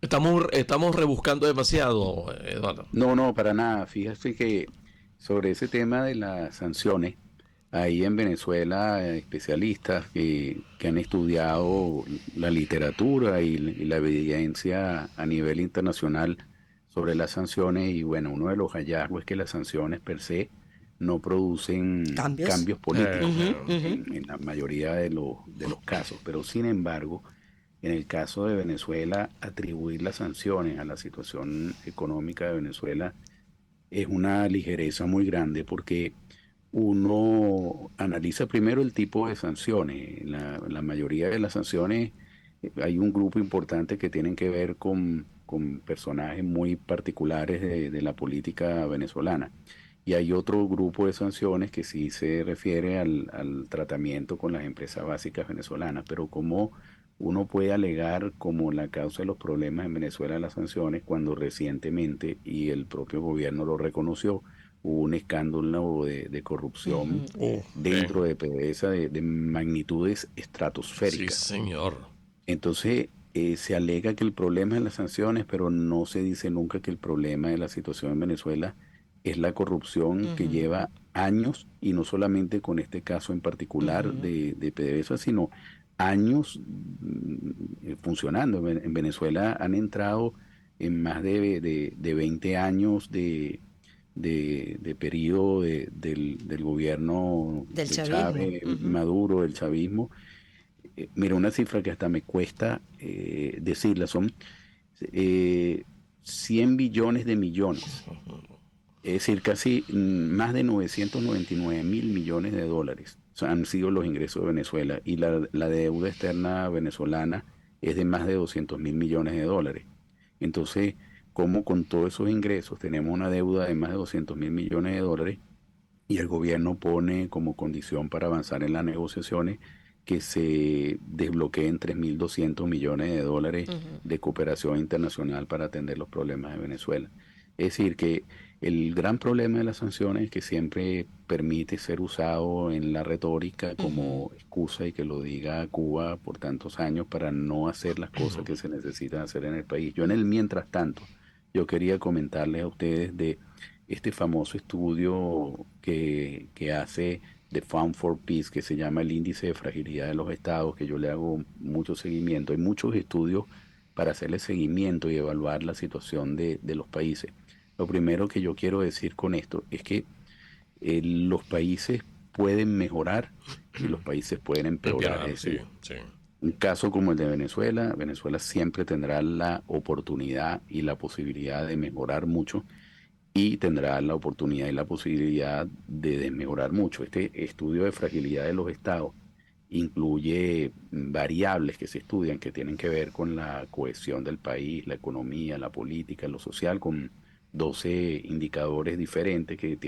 [SPEAKER 3] Estamos rebuscando demasiado, Eduardo.
[SPEAKER 5] No, para nada. Fíjate que sobre ese tema de las sanciones, hay en Venezuela especialistas que han estudiado la literatura y la evidencia a nivel internacional sobre las sanciones, y bueno, uno de los hallazgos es que las sanciones per se no producen cambios políticos en la mayoría de los casos, pero sin embargo, en el caso de Venezuela, atribuir las sanciones a la situación económica de Venezuela es una ligereza muy grande, porque uno analiza primero el tipo de sanciones. La mayoría de las sanciones, hay un grupo importante que tienen que ver con personajes muy particulares de la política venezolana. Y hay otro grupo de sanciones que sí se refiere al tratamiento con las empresas básicas venezolanas, pero como uno puede alegar como la causa de los problemas en Venezuela las sanciones cuando recientemente, y el propio gobierno lo reconoció, hubo un escándalo de corrupción dentro de PDVSA de magnitudes estratosféricas.
[SPEAKER 3] Sí, señor.
[SPEAKER 5] Entonces, se alega que el problema es las sanciones, pero no se dice nunca que el problema de la situación en Venezuela es la corrupción que lleva años, y no solamente con este caso en particular de PDVSA, sino años funcionando. En Venezuela han entrado en más de 20 años de periodo del gobierno
[SPEAKER 4] del
[SPEAKER 5] de
[SPEAKER 4] chavismo.
[SPEAKER 5] Chávez, Maduro, del chavismo. Mira, una cifra que hasta me cuesta decirla, son 100 billones de millones Es decir, casi más de 999 mil millones de dólares han sido los ingresos de Venezuela, y la deuda externa venezolana es de más de 200 mil millones de dólares. Entonces, como con todos esos ingresos tenemos una deuda de más de 200 mil millones de dólares, y el gobierno pone como condición para avanzar en las negociaciones que se desbloqueen 3.200 millones de dólares de cooperación internacional para atender los problemas de Venezuela. Es decir, que el gran problema de las sanciones es que siempre permite ser usado en la retórica como excusa, y que lo diga Cuba por tantos años para no hacer las cosas que se necesitan hacer en el país. Yo en el mientras tanto, yo quería comentarles a ustedes de este famoso estudio que hace The Fund for Peace, que se llama el índice de fragilidad de los estados, que yo le hago mucho seguimiento. Hay muchos estudios para hacerle seguimiento y evaluar la situación de los países. Lo primero que yo quiero decir con esto es que los países pueden mejorar y los países pueden empeorar. Es decir, un caso como el de Venezuela, Venezuela siempre tendrá la oportunidad y la posibilidad de mejorar mucho, y tendrá la oportunidad y la posibilidad de desmejorar mucho. Este estudio de fragilidad de los estados incluye variables que se estudian que tienen que ver con la cohesión del país, la economía, la política, lo social, con 12 indicadores diferentes que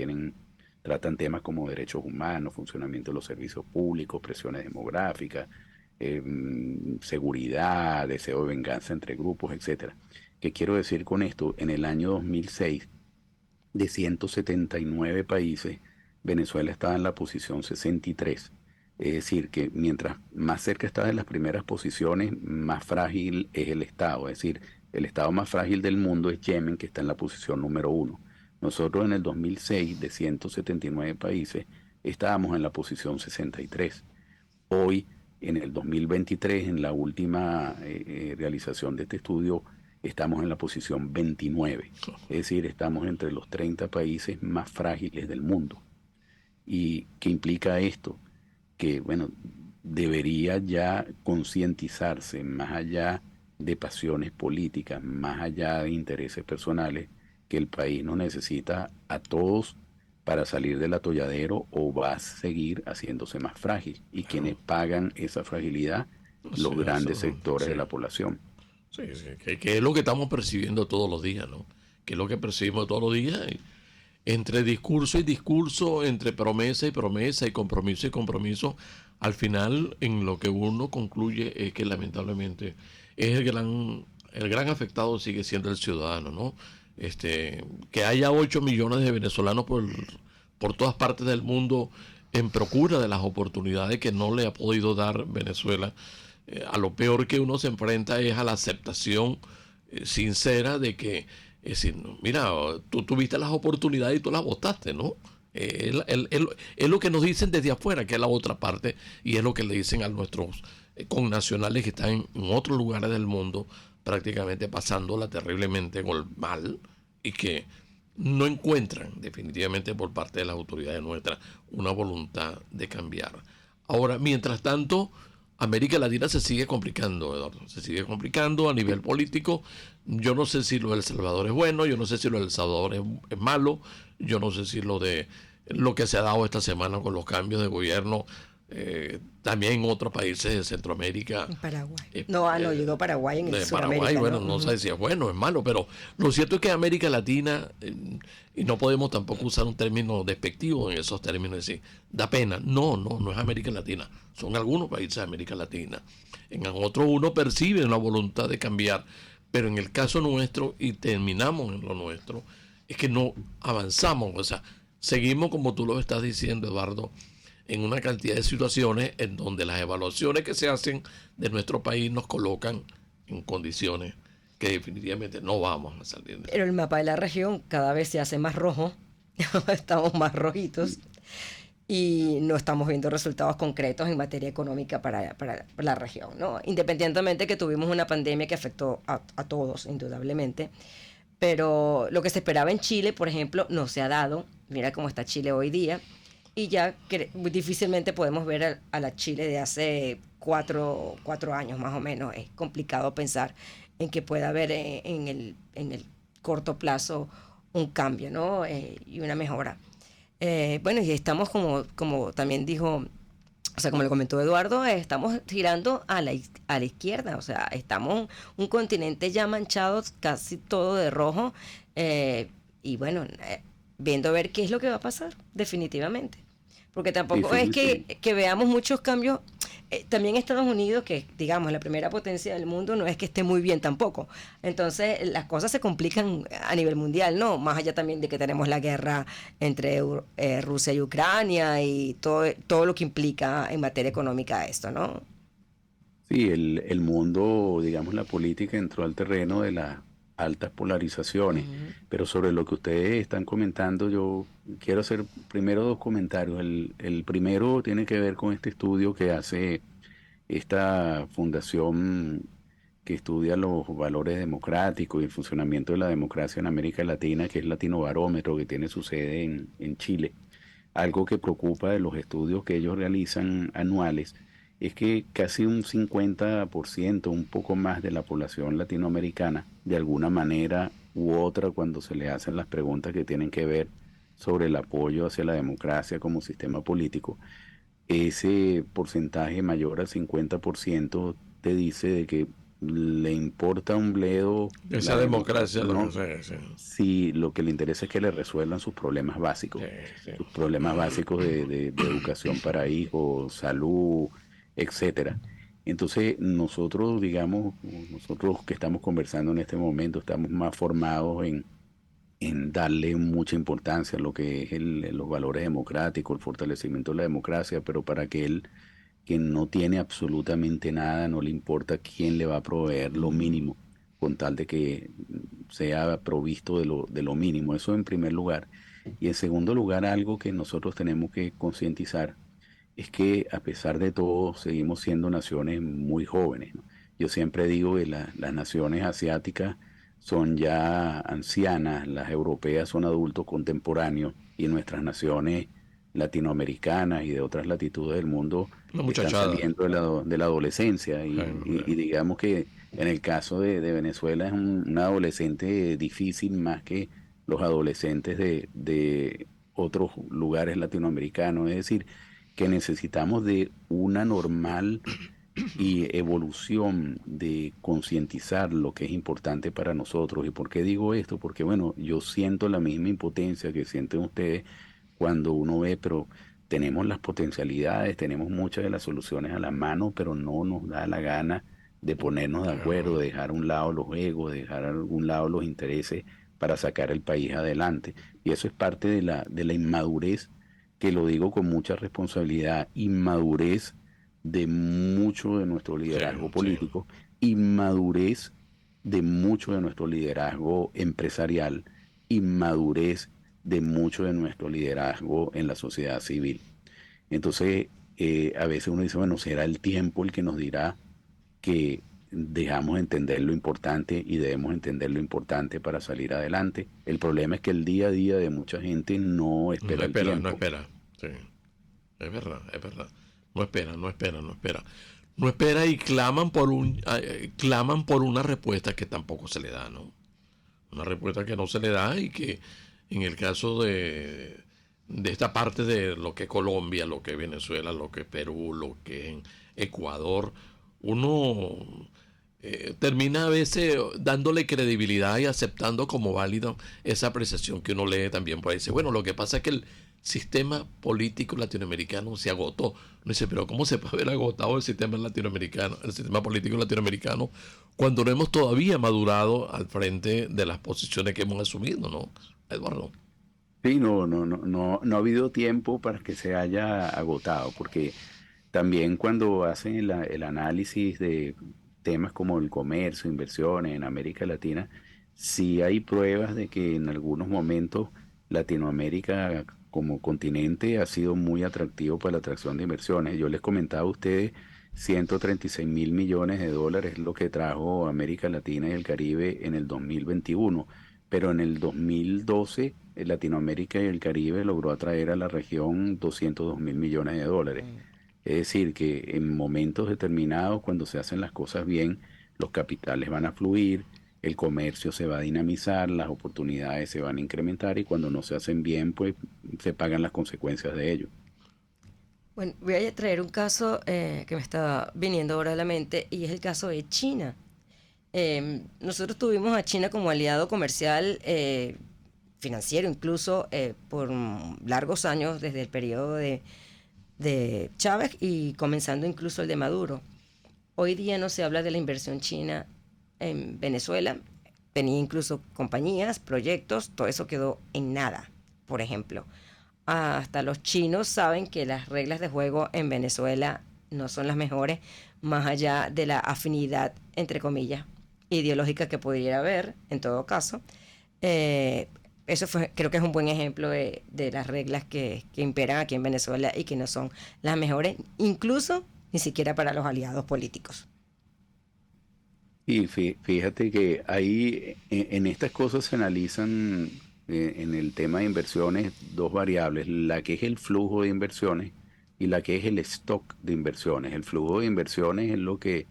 [SPEAKER 5] tratan temas como derechos humanos, funcionamiento de los servicios públicos, presiones demográficas, seguridad, deseo de venganza entre grupos, etcétera. ¿Qué quiero decir con esto? En el año 2006, de 179 países, Venezuela estaba en la posición 63. Es decir, que mientras más cerca está de las primeras posiciones, más frágil es el Estado. Es decir, el Estado más frágil del mundo es Yemen, que está en la posición número 1. Nosotros en el 2006, de 179 países, estábamos en la posición 63. Hoy, en el 2023, en la última realización de este estudio, estamos en la posición 29. Es decir, estamos entre los 30 países más frágiles del mundo. ¿Y qué implica esto? Que, bueno, debería ya concientizarse, más allá de pasiones políticas, más allá de intereses personales, que el país nos necesita a todos para salir del atolladero, o va a seguir haciéndose más frágil. Y quienes pagan esa fragilidad, los grandes sectores de la población.
[SPEAKER 3] Sí, que es lo que estamos percibiendo todos los días, ¿no? Que es lo que percibimos todos los días. Entre discurso y discurso, entre promesa y promesa, y compromiso y compromiso, al final en lo que uno concluye es que lamentablemente es el gran afectado sigue siendo el ciudadano, ¿no? Que haya 8 millones de venezolanos por todas partes del mundo en procura de las oportunidades que no le ha podido dar Venezuela. A lo peor que uno se enfrenta es a la aceptación sincera de que, es decir, mira, tú tuviste las oportunidades y tú las botaste, ¿no? Es lo que nos dicen desde afuera, que es la otra parte, y es lo que le dicen a nuestros connacionales que están en otros lugares del mundo, prácticamente pasándola terriblemente mal, y que no encuentran definitivamente por parte de las autoridades nuestras una voluntad de cambiar. Ahora, mientras tanto, América Latina se sigue complicando, Eduardo, se sigue complicando a nivel político. Yo no sé si lo de El Salvador es bueno, yo no sé si lo de El Salvador es malo, yo no sé si lo que se ha dado esta semana con los cambios de gobierno, también en otros países de Centroamérica.
[SPEAKER 4] En Paraguay. Llegó Paraguay en el
[SPEAKER 3] de
[SPEAKER 4] Sudamérica.
[SPEAKER 3] Paraguay, bueno, no sé si es bueno o es malo, pero lo cierto es que América Latina, y no podemos tampoco usar un término despectivo en esos términos, decir, da pena. No es América Latina, son algunos países de América Latina. En otros uno percibe una voluntad de cambiar, pero en el caso nuestro, y terminamos en lo nuestro, es que no avanzamos, o sea, seguimos como tú lo estás diciendo, Eduardo, en una cantidad de situaciones en donde las evaluaciones que se hacen de nuestro país nos colocan en condiciones que definitivamente no vamos a salir de.
[SPEAKER 4] Pero el mapa de la región cada vez se hace más rojo, estamos más rojitos y no estamos viendo resultados concretos en materia económica para la región, ¿no? Independientemente que tuvimos una pandemia que afectó a todos, indudablemente, pero lo que se esperaba en Chile, por ejemplo, no se ha dado. Mira cómo está Chile hoy día. Y ya difícilmente podemos ver a la Chile de hace 4 años más o menos. Es complicado pensar en que pueda haber en el corto plazo un cambio, ¿no? Y una mejora. Bueno, y estamos como también dijo, o sea, como le comentó Eduardo, estamos girando a la izquierda, o sea, estamos un continente ya manchado casi todo de rojo, y bueno, viendo a ver qué es lo que va a pasar, definitivamente. Porque tampoco es que veamos muchos cambios. También Estados Unidos, que digamos la primera potencia del mundo, no es que esté muy bien tampoco. Entonces las cosas se complican a nivel mundial, ¿no? Más allá también de que tenemos la guerra entre Rusia y Ucrania y todo lo que implica en materia económica esto, ¿no?
[SPEAKER 5] Sí, el mundo, digamos, la política entró al terreno de las altas polarizaciones, pero sobre lo que ustedes están comentando, yo quiero hacer primero dos comentarios. El primero tiene que ver con este estudio que hace esta fundación que estudia los valores democráticos y el funcionamiento de la democracia en América Latina, que es Latino Barómetro, que tiene su sede en Chile. Algo que preocupa de los estudios que ellos realizan anuales es que casi un 50%, un poco más de la población latinoamericana, de alguna manera u otra, cuando se le hacen las preguntas que tienen que ver sobre el apoyo hacia la democracia como sistema político, ese porcentaje mayor al 50% te dice de que le importa un bledo
[SPEAKER 3] Esa
[SPEAKER 5] la
[SPEAKER 3] democracia,
[SPEAKER 5] ¿no?
[SPEAKER 3] sí.
[SPEAKER 5] Si lo que le interesa es que le resuelvan sus problemas básicos, sus problemas básicos de educación para hijos, salud, etcétera. Entonces nosotros, digamos, nosotros que estamos conversando en este momento, estamos más formados en darle mucha importancia a lo que es los valores democráticos, el fortalecimiento de la democracia, pero para aquel que no tiene absolutamente nada, no le importa quién le va a proveer lo mínimo, con tal de que sea provisto de lo mínimo. Eso en primer lugar. Y en segundo lugar, algo que nosotros tenemos que concientizar es que a pesar de todo seguimos siendo naciones muy jóvenes, ¿no? Yo siempre digo que las naciones asiáticas son ya ancianas, las europeas son adultos contemporáneos y nuestras naciones latinoamericanas y de otras latitudes del mundo
[SPEAKER 3] Una
[SPEAKER 5] están
[SPEAKER 3] muchachada.
[SPEAKER 5] saliendo de la adolescencia y digamos que en el caso de Venezuela es un adolescente difícil más que los adolescentes de otros lugares latinoamericanos, es decir, que necesitamos de una normal y evolución de concientizar lo que es importante para nosotros. ¿Y por qué digo esto? Porque, bueno, yo siento la misma impotencia que sienten ustedes cuando uno ve, pero tenemos las potencialidades, tenemos muchas de las soluciones a la mano, pero no nos da la gana de ponernos de acuerdo, de dejar a un lado los egos, de dejar a un lado los intereses para sacar el país adelante. Y eso es parte de la inmadurez, que lo digo con mucha responsabilidad, inmadurez de mucho de nuestro liderazgo político, inmadurez de mucho de nuestro liderazgo empresarial, inmadurez de mucho de nuestro liderazgo en la sociedad civil. Entonces, a veces uno dice, bueno, será el tiempo el que nos dirá que dejamos de entender lo importante y debemos entender lo importante para salir adelante. El problema es que el día a día de mucha gente no espera el tiempo.
[SPEAKER 3] No espera, sí. Es verdad, es verdad. No espera, no espera, no espera. No espera y claman claman por una respuesta que tampoco se le da, ¿no? Una respuesta que no se le da y que en el caso de esta parte de lo que es Colombia, lo que es Venezuela, lo que es Perú, lo que es Ecuador, uno termina a veces dándole credibilidad y aceptando como válido esa apreciación que uno lee también por ahí. Dice, bueno, lo que pasa es que el sistema político latinoamericano se agotó. Uno dice, pero ¿cómo se puede haber agotado el sistema latinoamericano, el sistema político latinoamericano, cuando no hemos todavía madurado al frente de las posiciones que hemos asumido, ¿no, Eduardo?
[SPEAKER 5] Sí, no ha habido tiempo para que se haya agotado, porque también cuando hacen el análisis de temas como el comercio, inversiones en América Latina, sí hay pruebas de que en algunos momentos Latinoamérica como continente ha sido muy atractivo para la atracción de inversiones. Yo les comentaba a ustedes, 136 mil millones de dólares es lo que trajo América Latina y el Caribe en el 2021, pero en el 2012 Latinoamérica y el Caribe logró atraer a la región 202 mil millones de dólares. Es decir, que en momentos determinados, cuando se hacen las cosas bien, los capitales van a fluir, el comercio se va a dinamizar, las oportunidades se van a incrementar y cuando no se hacen bien, pues se pagan las consecuencias de ello.
[SPEAKER 4] Bueno, voy a traer un caso que me está viniendo ahora a la mente y es el caso de China. Nosotros tuvimos a China como aliado comercial, financiero incluso, por largos años desde el periodo de Chávez y comenzando incluso el de Maduro. Hoy día no se habla de la inversión china en Venezuela. Venía incluso compañías, proyectos, todo eso quedó en nada, por ejemplo. Hasta los chinos saben que las reglas de juego en Venezuela no son las mejores, más allá de la afinidad, entre comillas, ideológica que pudiera haber, en todo caso. Creo que es un buen ejemplo de las reglas que imperan aquí en Venezuela y que no son las mejores, incluso ni siquiera para los aliados políticos.
[SPEAKER 5] Y fíjate que ahí en estas cosas se analizan en el tema de inversiones dos variables, la que es el flujo de inversiones y la que es el stock de inversiones. El flujo de inversiones es lo que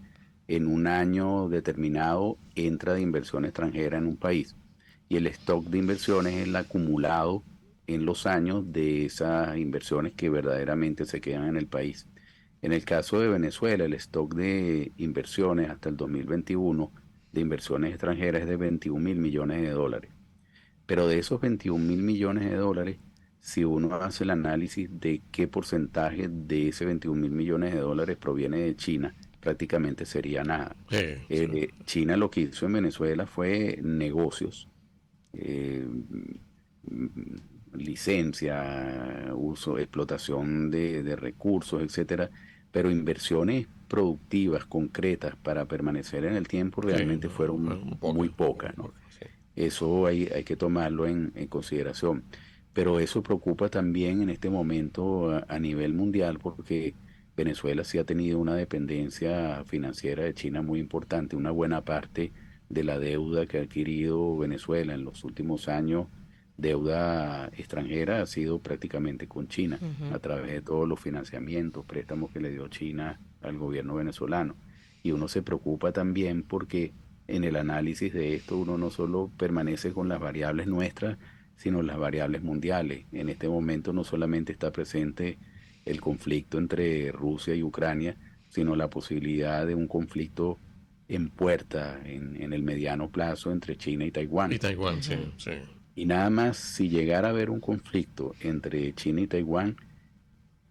[SPEAKER 5] en un año determinado entra de inversión extranjera en un país y el stock de inversiones es el acumulado en los años de esas inversiones que verdaderamente se quedan en el país. En el caso de Venezuela, el stock de inversiones hasta el 2021 de inversiones extranjeras es de 21.000 millones de dólares. Pero de esos 21.000 millones de dólares, si uno hace el análisis de qué porcentaje de ese 21.000 millones de dólares proviene de China, prácticamente sería nada. Sí. China lo que hizo en Venezuela fue negocios, licencia, uso, explotación de recursos, etcétera, pero inversiones productivas, concretas, para permanecer en el tiempo realmente fueron muy pocas, ¿no? Eso hay que tomarlo en consideración. Pero eso preocupa también en este momento a nivel mundial porque Venezuela sí ha tenido una dependencia financiera de China muy importante. Una buena parte de la deuda que ha adquirido Venezuela en los últimos años, deuda extranjera, ha sido prácticamente con China, a través de todos los financiamientos, préstamos que le dio China al gobierno venezolano. Y uno se preocupa también porque en el análisis de esto uno no solo permanece con las variables nuestras, sino las variables mundiales. En este momento no solamente está presente el conflicto entre Rusia y Ucrania, sino la posibilidad de un conflicto en puerta en el mediano plazo entre China y Taiwán.
[SPEAKER 3] Y Taiwán, sí.
[SPEAKER 5] Y nada más, si llegara a haber un conflicto entre China y Taiwán,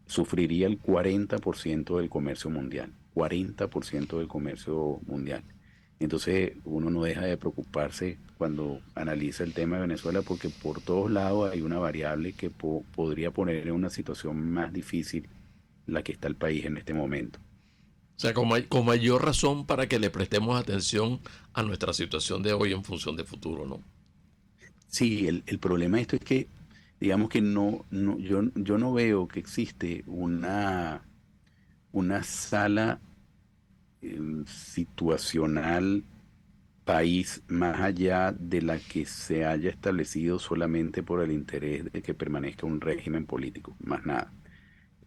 [SPEAKER 5] sufriría el 40% del comercio mundial. 40% del comercio mundial. Entonces uno no deja de preocuparse cuando analiza el tema de Venezuela porque por todos lados hay una variable que podría poner en una situación más difícil la que está el país en este momento.
[SPEAKER 3] O sea, con mayor razón para que le prestemos atención a nuestra situación de hoy en función de futuro, ¿no?
[SPEAKER 5] Sí, el problema de esto es que, digamos que yo no veo que existe una sala situacional país más allá de la que se haya establecido solamente por el interés de que permanezca un régimen político, más nada.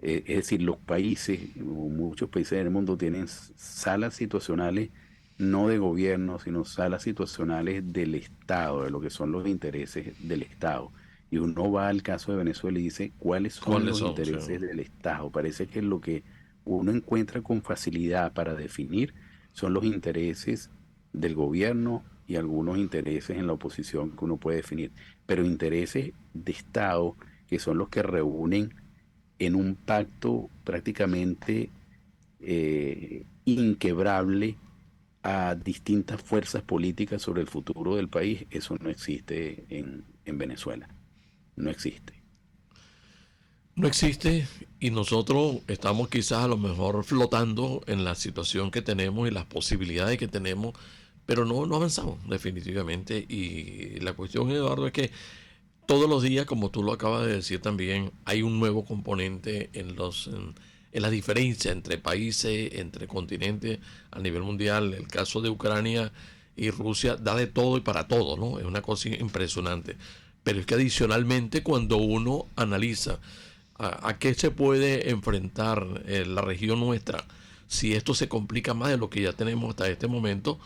[SPEAKER 5] Es decir, los países, muchos países del mundo tienen salas situacionales no de gobierno, sino salas situacionales del Estado, de lo que son los intereses del Estado. Y uno va al caso de Venezuela y dice, ¿cuáles son los intereses del Estado? Parece que lo que uno encuentra con facilidad para definir son los intereses del gobierno y algunos intereses en la oposición que uno puede definir, pero intereses de Estado que son los que reúnen en un pacto prácticamente inquebrable a distintas fuerzas políticas sobre el futuro del país. Eso no existe en Venezuela, no existe.
[SPEAKER 3] No existe y nosotros estamos quizás a lo mejor flotando en la situación que tenemos y las posibilidades que tenemos, pero no avanzamos definitivamente. Y la cuestión, Eduardo, es que todos los días, como tú lo acabas de decir también, hay un nuevo componente en la diferencia entre países, entre continentes a nivel mundial. El caso de Ucrania y Rusia da de todo y para todo, ¿no? Es una cosa impresionante. Pero es que adicionalmente cuando uno analiza a qué se puede enfrentar la región nuestra, si esto se complica más de lo que ya tenemos hasta este momento,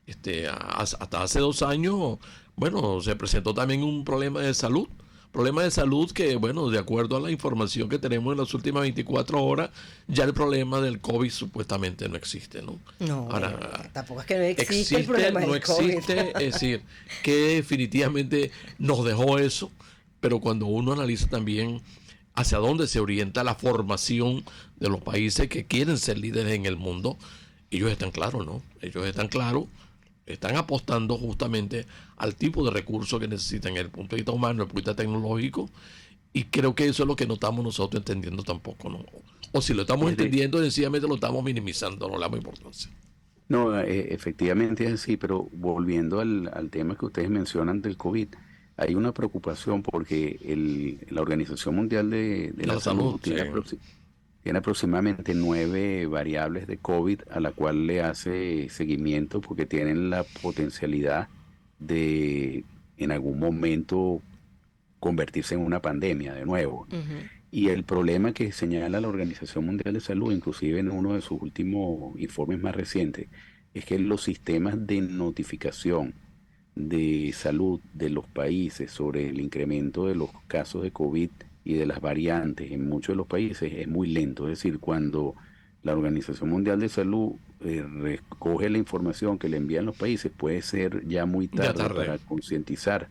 [SPEAKER 3] Hasta hace 2 años, bueno, se presentó también un problema de salud. Problema de salud que, bueno, de acuerdo a la información que tenemos en las últimas 24 horas, ya el problema del COVID supuestamente no existe, ¿no?
[SPEAKER 4] No,
[SPEAKER 3] ahora,
[SPEAKER 4] tampoco es que no existe el problema
[SPEAKER 3] no
[SPEAKER 4] del COVID.
[SPEAKER 3] existe, es decir, que definitivamente nos dejó eso, pero cuando uno analiza también hacia dónde se orienta la formación de los países que quieren ser líderes en el mundo, ellos están claros, ¿no? Ellos están claros. Están apostando justamente al tipo de recursos que necesitan desde el punto de vista humano, desde el punto de vista tecnológico, y creo que eso es lo que no estamos nosotros entendiendo tampoco, ¿no? O si lo estamos entendiendo, sencillamente lo estamos minimizando, no le damos importancia.
[SPEAKER 5] No, efectivamente es así, pero volviendo al tema que ustedes mencionan del COVID, hay una preocupación porque la Organización Mundial de la Salud tiene aproximadamente 9 variables de COVID a la cual le hace seguimiento porque tienen la potencialidad de en algún momento convertirse en una pandemia de nuevo. Y el problema que señala la Organización Mundial de Salud, inclusive en uno de sus últimos informes más recientes, es que los sistemas de notificación de salud de los países sobre el incremento de los casos de COVID y de las variantes en muchos de los países es muy lento. Es decir, cuando la Organización Mundial de Salud recoge la información que le envían los países, puede ser ya muy tarde para concientizar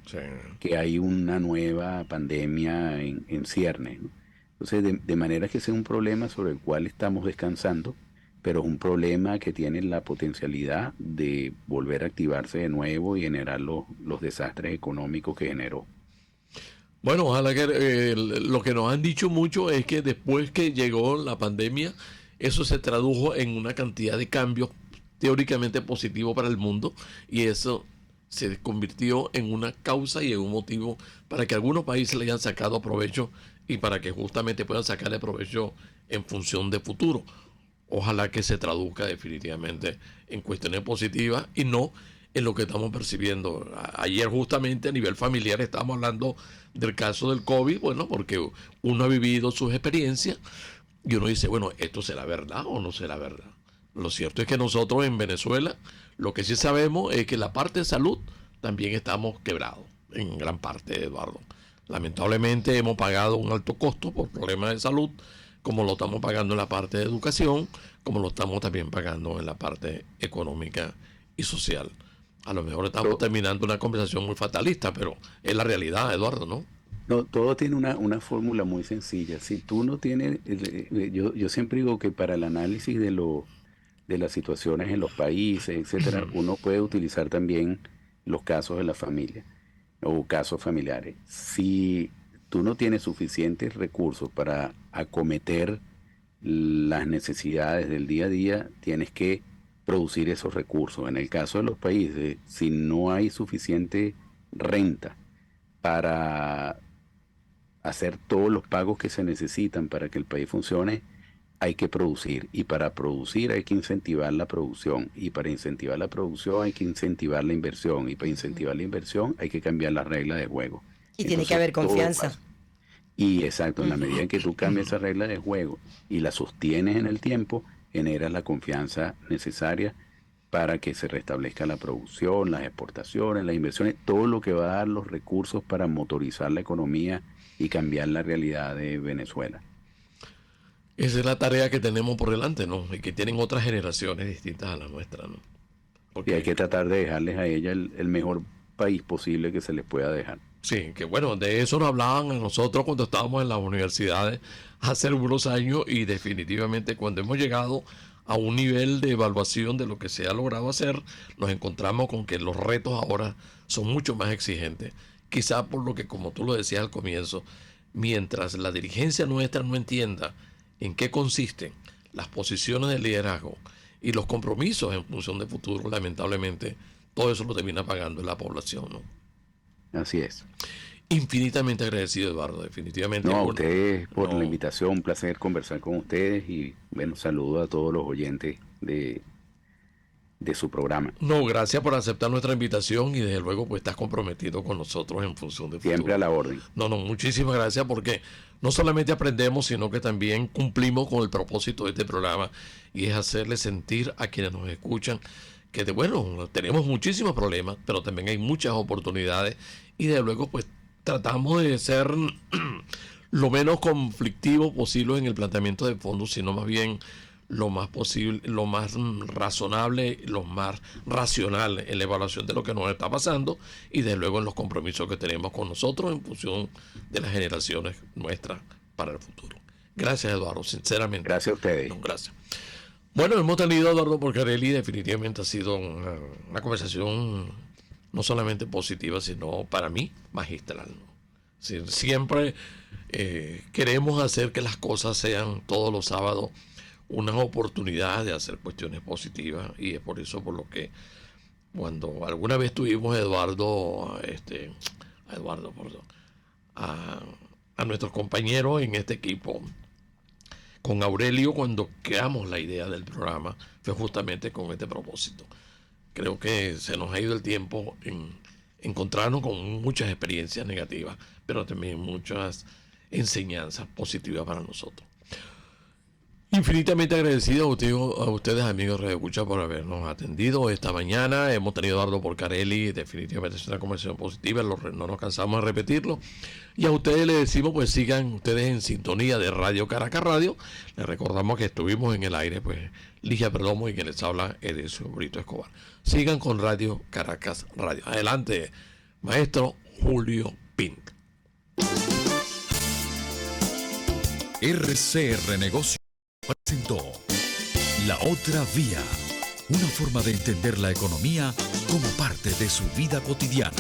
[SPEAKER 5] que hay una nueva pandemia en ciernes, ¿no? Entonces, de manera que sea un problema sobre el cual estamos descansando, pero es un problema que tiene la potencialidad de volver a activarse de nuevo y generar los desastres económicos que generó.
[SPEAKER 3] Bueno, ojalá que lo que nos han dicho mucho es que después que llegó la pandemia, eso se tradujo en una cantidad de cambios teóricamente positivos para el mundo, y eso se convirtió en una causa y en un motivo para que algunos países le hayan sacado provecho y para que justamente puedan sacarle provecho en función de futuro. Ojalá que se traduzca definitivamente en cuestiones positivas y no en lo que estamos percibiendo. Ayer justamente a nivel familiar estábamos hablando del caso del COVID, bueno, porque uno ha vivido sus experiencias y uno dice, bueno, ¿esto será verdad o no será verdad? Lo cierto es que nosotros en Venezuela, lo que sí sabemos es que la parte de salud también estamos quebrados, en gran parte, Eduardo. Lamentablemente hemos pagado un alto costo por problemas de salud, como lo estamos pagando en la parte de educación, como lo estamos también pagando en la parte económica y social. A lo mejor estamos terminando una conversación muy fatalista, pero es la realidad, Eduardo, ¿no?
[SPEAKER 5] No, todo tiene una fórmula muy sencilla. Si tú no tienes, yo siempre digo que para el análisis de las situaciones en los países, etcétera, uno puede utilizar también los casos de la familia o casos familiares. Si tú no tienes suficientes recursos para acometer las necesidades del día a día, tienes que producir esos recursos. En el caso de los países, si no hay suficiente renta para hacer todos los pagos que se necesitan para que el país funcione, hay que producir. Y para producir hay que incentivar la producción. Y para incentivar la producción hay que incentivar la inversión. Y para incentivar la inversión hay que cambiar las reglas de juego.
[SPEAKER 4] Y tiene que haber confianza.
[SPEAKER 5] Y exacto, en la medida en que tú cambias esa regla de juego y la sostienes en el tiempo, generas la confianza necesaria para que se restablezca la producción, las exportaciones, las inversiones, todo lo que va a dar los recursos para motorizar la economía y cambiar la realidad de Venezuela.
[SPEAKER 3] Esa es la tarea que tenemos por delante, ¿no? Y que tienen otras generaciones distintas a la nuestra, ¿no?
[SPEAKER 5] Porque y hay que tratar de dejarles a ella el mejor país posible que se les pueda dejar.
[SPEAKER 3] Sí, que bueno, de eso nos hablaban a nosotros cuando estábamos en las universidades hace algunos años, y definitivamente cuando hemos llegado a un nivel de evaluación de lo que se ha logrado hacer, nos encontramos con que los retos ahora son mucho más exigentes. Quizá por lo que, como tú lo decías al comienzo, mientras la dirigencia nuestra no entienda en qué consisten las posiciones de liderazgo y los compromisos en función de futuro, lamentablemente todo eso lo termina pagando la población, ¿no?
[SPEAKER 5] Así es.
[SPEAKER 3] Infinitamente agradecido, Eduardo, definitivamente.
[SPEAKER 5] No, a ustedes por la invitación, un placer conversar con ustedes y bueno, saludo a todos los oyentes de su programa.
[SPEAKER 3] No, gracias por aceptar nuestra invitación y desde luego pues estás comprometido con nosotros en función de futuro.
[SPEAKER 5] Siempre a la orden.
[SPEAKER 3] No, muchísimas gracias, porque no solamente aprendemos, sino que también cumplimos con el propósito de este programa, y es hacerle sentir a quienes nos escuchan bueno, tenemos muchísimos problemas, pero también hay muchas oportunidades y de luego pues tratamos de ser lo menos conflictivo posible en el planteamiento de fondos, sino más bien lo más posible, lo más razonable, lo más racional en la evaluación de lo que nos está pasando y de luego en los compromisos que tenemos con nosotros en función de las generaciones nuestras para el futuro. Gracias, Eduardo, sinceramente.
[SPEAKER 5] Gracias a ustedes.
[SPEAKER 3] No, gracias. Bueno, hemos tenido a Eduardo Porcarelli, definitivamente ha sido una conversación no solamente positiva, sino para mí magistral, ¿no? Siempre queremos hacer que las cosas sean todos los sábados una oportunidad de hacer cuestiones positivas y es por eso por lo que cuando alguna vez tuvimos a nuestros compañeros en este equipo, con Aurelio, cuando creamos la idea del programa, fue justamente con este propósito. Creo que se nos ha ido el tiempo en encontrarnos con muchas experiencias negativas, pero también muchas enseñanzas positivas para nosotros. Infinitamente agradecido a ustedes, amigos de Radio Escucha, por habernos atendido esta mañana. Hemos tenido a Eduardo Porcarelli, definitivamente es una conversación positiva, no nos cansamos de repetirlo. Y a ustedes les decimos, pues sigan ustedes en sintonía de Radio Caracas Radio. Les recordamos que estuvimos en el aire, pues Ligia Perdomo y quien les habla, Edesio Brito Escobar. Sigan con Radio Caracas Radio. Adelante, maestro Julio Pinto.
[SPEAKER 2] RCR Negocios presentó La Otra Vía, una forma de entender la economía como parte de su vida cotidiana.